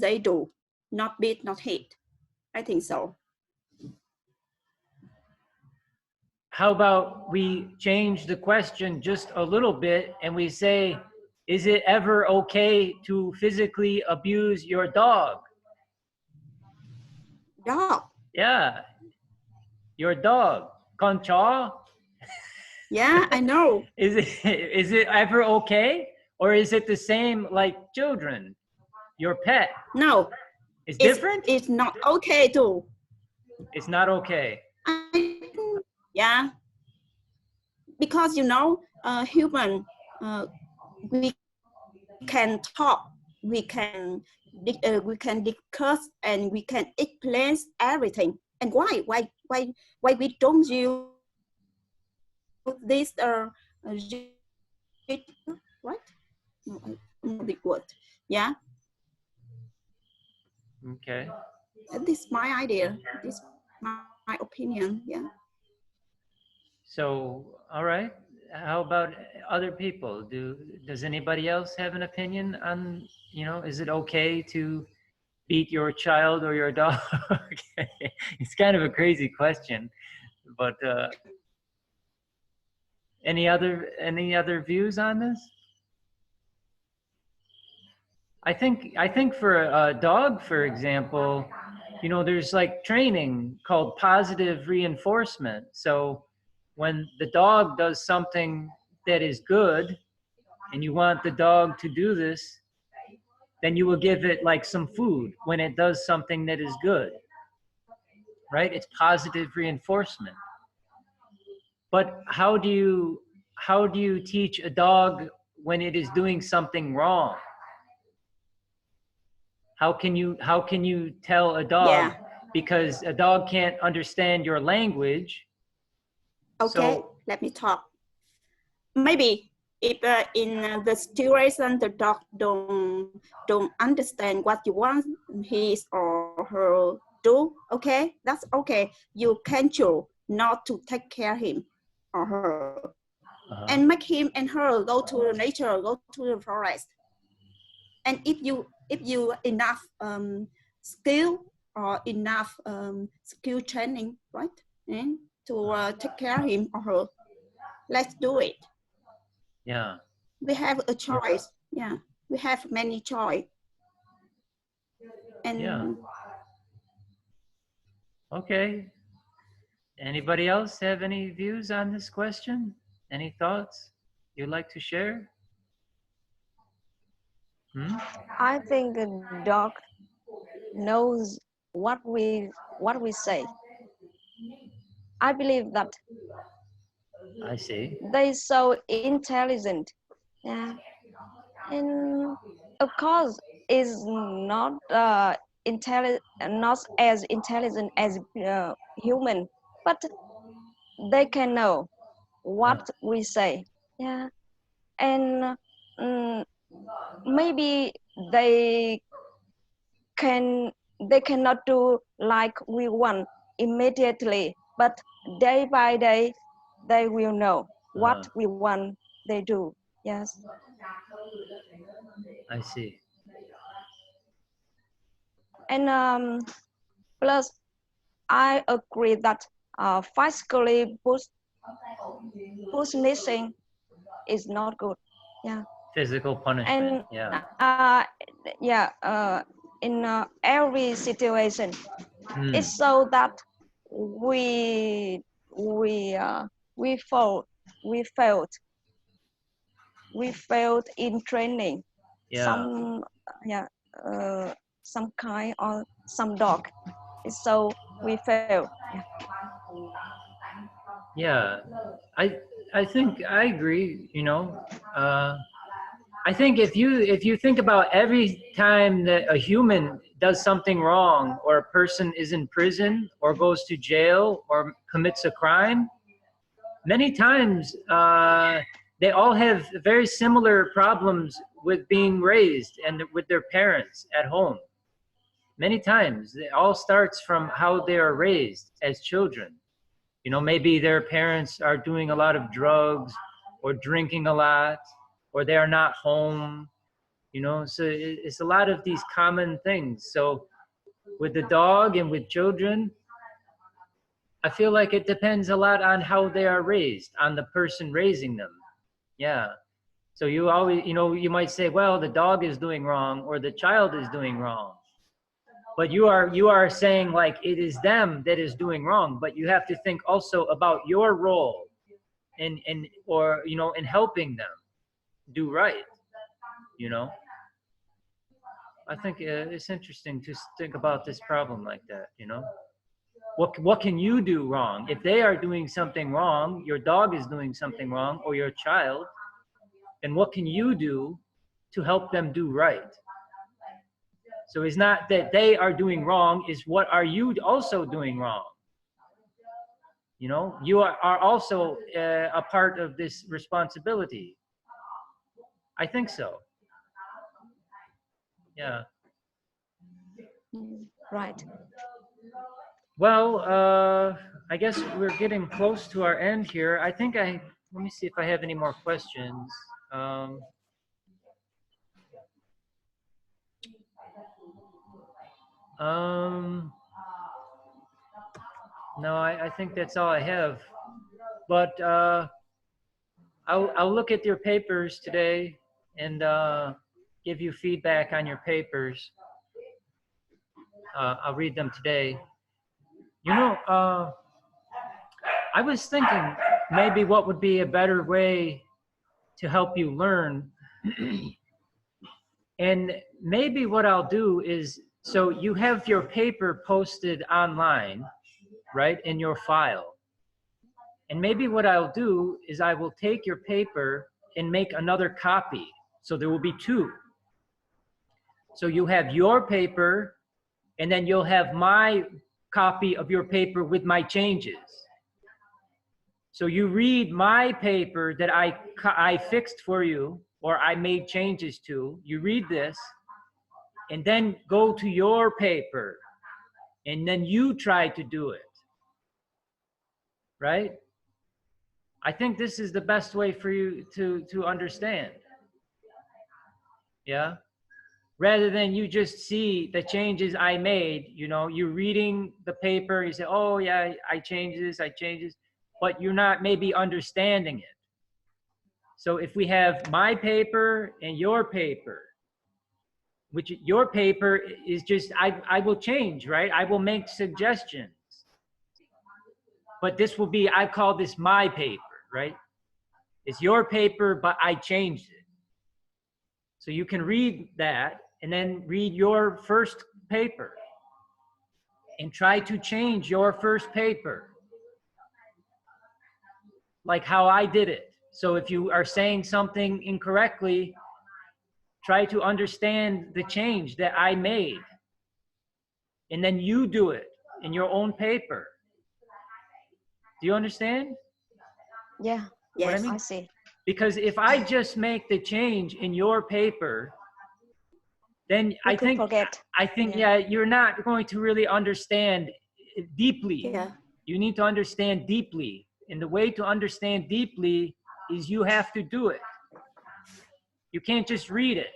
they do, not beat, not hate. I think so. How about we change the question just a little bit and we say, is it ever okay to physically abuse your dog? Dog? Yeah, your dog, con chó. Yeah, I know. Is it ever okay? Or is it the same like children, your pet? No. It's different? It's not okay too. It's not okay. Yeah. Because, you know, human, we can talk, we can discuss, and we can explain everything. And why we don't use this right? No, I don't know the word. Yeah. Okay. This is my idea. This is my opinion. Yeah. So, all right. How about other people? Does anybody else have an opinion on, you know, is it okay to beat your child or your dog? It's kind of a crazy question, but any other views on this? I think for a dog, for example, you know, there's like training called positive reinforcement. So when the dog does something that is good and you want the dog to do this, then you will give it like some food when it does something that is good, right? It's positive reinforcement. But how do you teach a dog when it is doing something wrong? How can you tell a dog, Yeah. because a dog can't understand your language? Okay, So, let me talk. Maybe if in the situation the dog don't understand what you want his or her do, okay, that's okay. You can choose not to take care of him or her, and make him and her go to the nature, go to the forest. And if you enough skill or enough skill training, right, and to take care of him or her, let's do it. yeah. We have a choice. Yeah, we have many choice. And Yeah. Okay. Anybody else have any views on this question? Any thoughts you'd like to share? I think a dog knows what we say. I believe that I see. they're so intelligent. Yeah, and of course, is not not as intelligent as human, but they can know what we say. Yeah, and maybe they cannot do like we want immediately, but day by day they will know what we want they do. Yes. I see. And plus I agree that physically punishing is not good. Yeah. Physical punishment. And Yeah. yeah, in every situation, it's so that we we uh, we failed we failed we failed in training. Yeah. Some kind or some dog. So we failed. Yeah. I think I agree, you know. I think if you think about every time that a human does something wrong, or a person is in prison or goes to jail or commits a crime, many times they all have very similar problems with being raised and with their parents at home. Many times it all starts from how they are raised as children. You know, maybe their parents are doing a lot of drugs or drinking a lot, or they are not home, you know. So it's a lot of these common things. So with the dog and with children, I feel like it depends a lot on how they are raised, on the person raising them. Yeah. So you always, you know, you might say, well, the dog is doing wrong or the child is doing wrong. But you are saying like it is them that is doing wrong, but you have to think also about your role in or, you know, in helping them do right, you know. I think it's interesting to think about this problem like that, you know. What can you do wrong? If they are doing something wrong, your dog is doing something wrong, or your child, then what can you do to help them do right? So it's not that they are doing wrong, is what are you also doing wrong? You know, you are also a part of this responsibility. I think so. Yeah. Right. Well, I guess we're getting close to our end here. I think let me see if I have any more questions. No, I think that's all I have. But I'll look at your papers today and give you feedback on your papers. I'll read them today. You know, I was thinking maybe what would be a better way to help you learn. And maybe what I'll do is, so you have your paper posted online, right, in your file. And maybe what I'll do is I will take your paper and make another copy. So there will be two. So you have your paper, and then you'll have my copy of your paper with my changes. So you read my paper that I fixed for you, or I made changes to. You read this, and then go to your paper, and then you try to do it. Right? I think this is the best way for you to understand. Yeah? Rather than you just see the changes I made, you know, you're reading the paper, you say, oh yeah, I changed this, but you're not maybe understanding it. So if we have my paper and your paper, which your paper is just, I will change, right? I will make suggestions. But this will be, I call this my paper, right? It's your paper, but I changed it. So you can read that and then read your first paper and try to change your first paper, like how I did it. So if you are saying something incorrectly, try to understand the change that I made. And then you do it in your own paper. Do you understand? Yeah. What I mean? I see. Because if I just make the change in your paper, then I think, yeah, you're not going to really understand deeply. Yeah. You need to understand deeply. And the way to understand deeply is you have to do it. You can't just read it.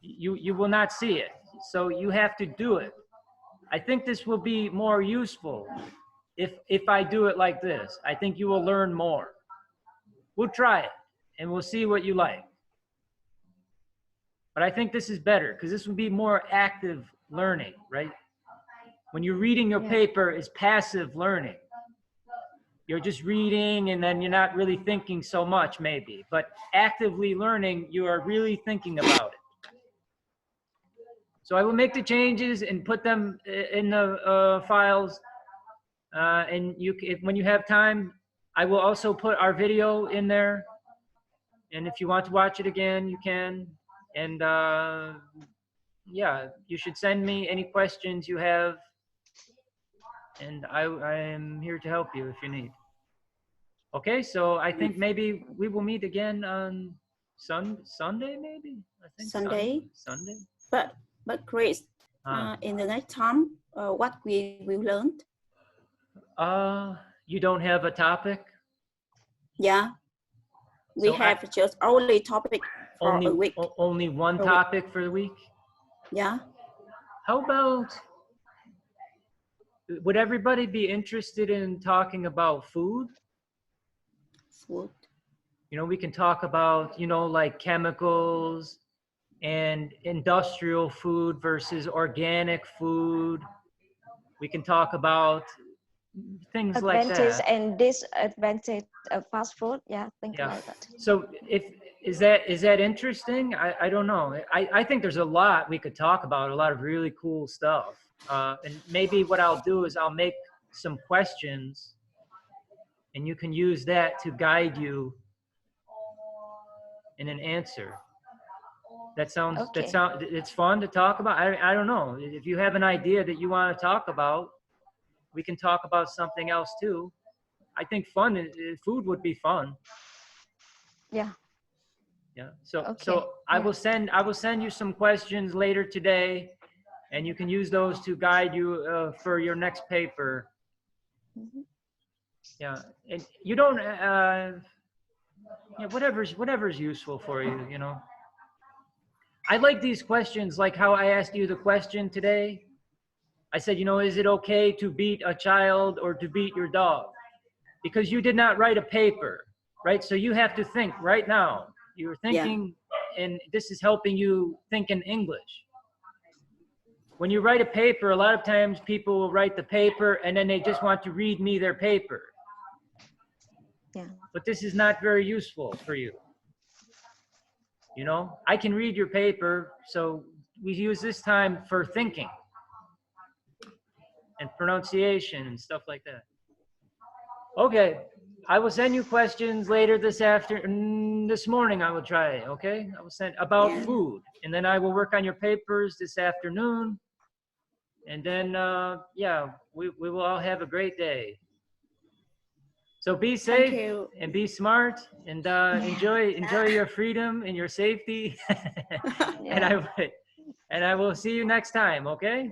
You will not see it. So you have to do it. I think this will be more useful if I do it like this. I think you will learn more. We'll try it and we'll see what you like. But I think this is better because this will be more active learning, right? When you're reading your paper, it's passive learning. You're just reading and then you're not really thinking so much maybe. But actively learning, you are really thinking about it. So I will make the changes and put them in the files. And when you have time, I will also put our video in there. And if you want to watch it again, you can. And yeah, you should send me any questions you have. And I am here to help you if you need. Okay, so I think maybe we will meet again on Sunday, maybe? I think Sunday. Sunday. But Chris, in the next time, what we will learn? You don't have a topic? Yeah. We So have just only topic for a week. Only one topic for the week? Yeah. How about, would everybody be interested in talking about food? Food. You know, we can talk about, you know, like chemicals and industrial food versus organic food. We can talk about things like that. Advantage and disadvantage of fast food. Yeah, things like that. So is that interesting? I don't know. I think there's a lot we could talk about, a lot of really cool stuff. And maybe what I'll do is I'll make some questions and you can use that to guide you in an answer. It's fun to talk about. I don't know. If you have an idea that you want to talk about, we can talk about something else too. I think food would be fun. Yeah. Yeah. So Okay. so I will send you some questions later today, and you can use those to guide you for your next paper. Mhm. Yeah. And you don't yeah, whatever's useful for you, you know. I like these questions, like how I asked you the question today. I said, you know, is it okay to beat a child or to beat your dog? Because you did not write a paper, right? So you have to think right now. You're thinking, and this is helping you think in English. When you write a paper, a lot of times people will write the paper and then they just want to read me their paper. Yeah. But this is not very useful for you. You know, I can read your paper, so we use this time for thinking and pronunciation and stuff like that. Okay, I will send you questions later this afternoon. This morning I will try, okay? I will send about food, and then I will work on your papers this afternoon. And then, yeah, we will all have a great day. So be safe and be smart, and enjoy your freedom and your safety. Yeah. And I will see you next time, okay?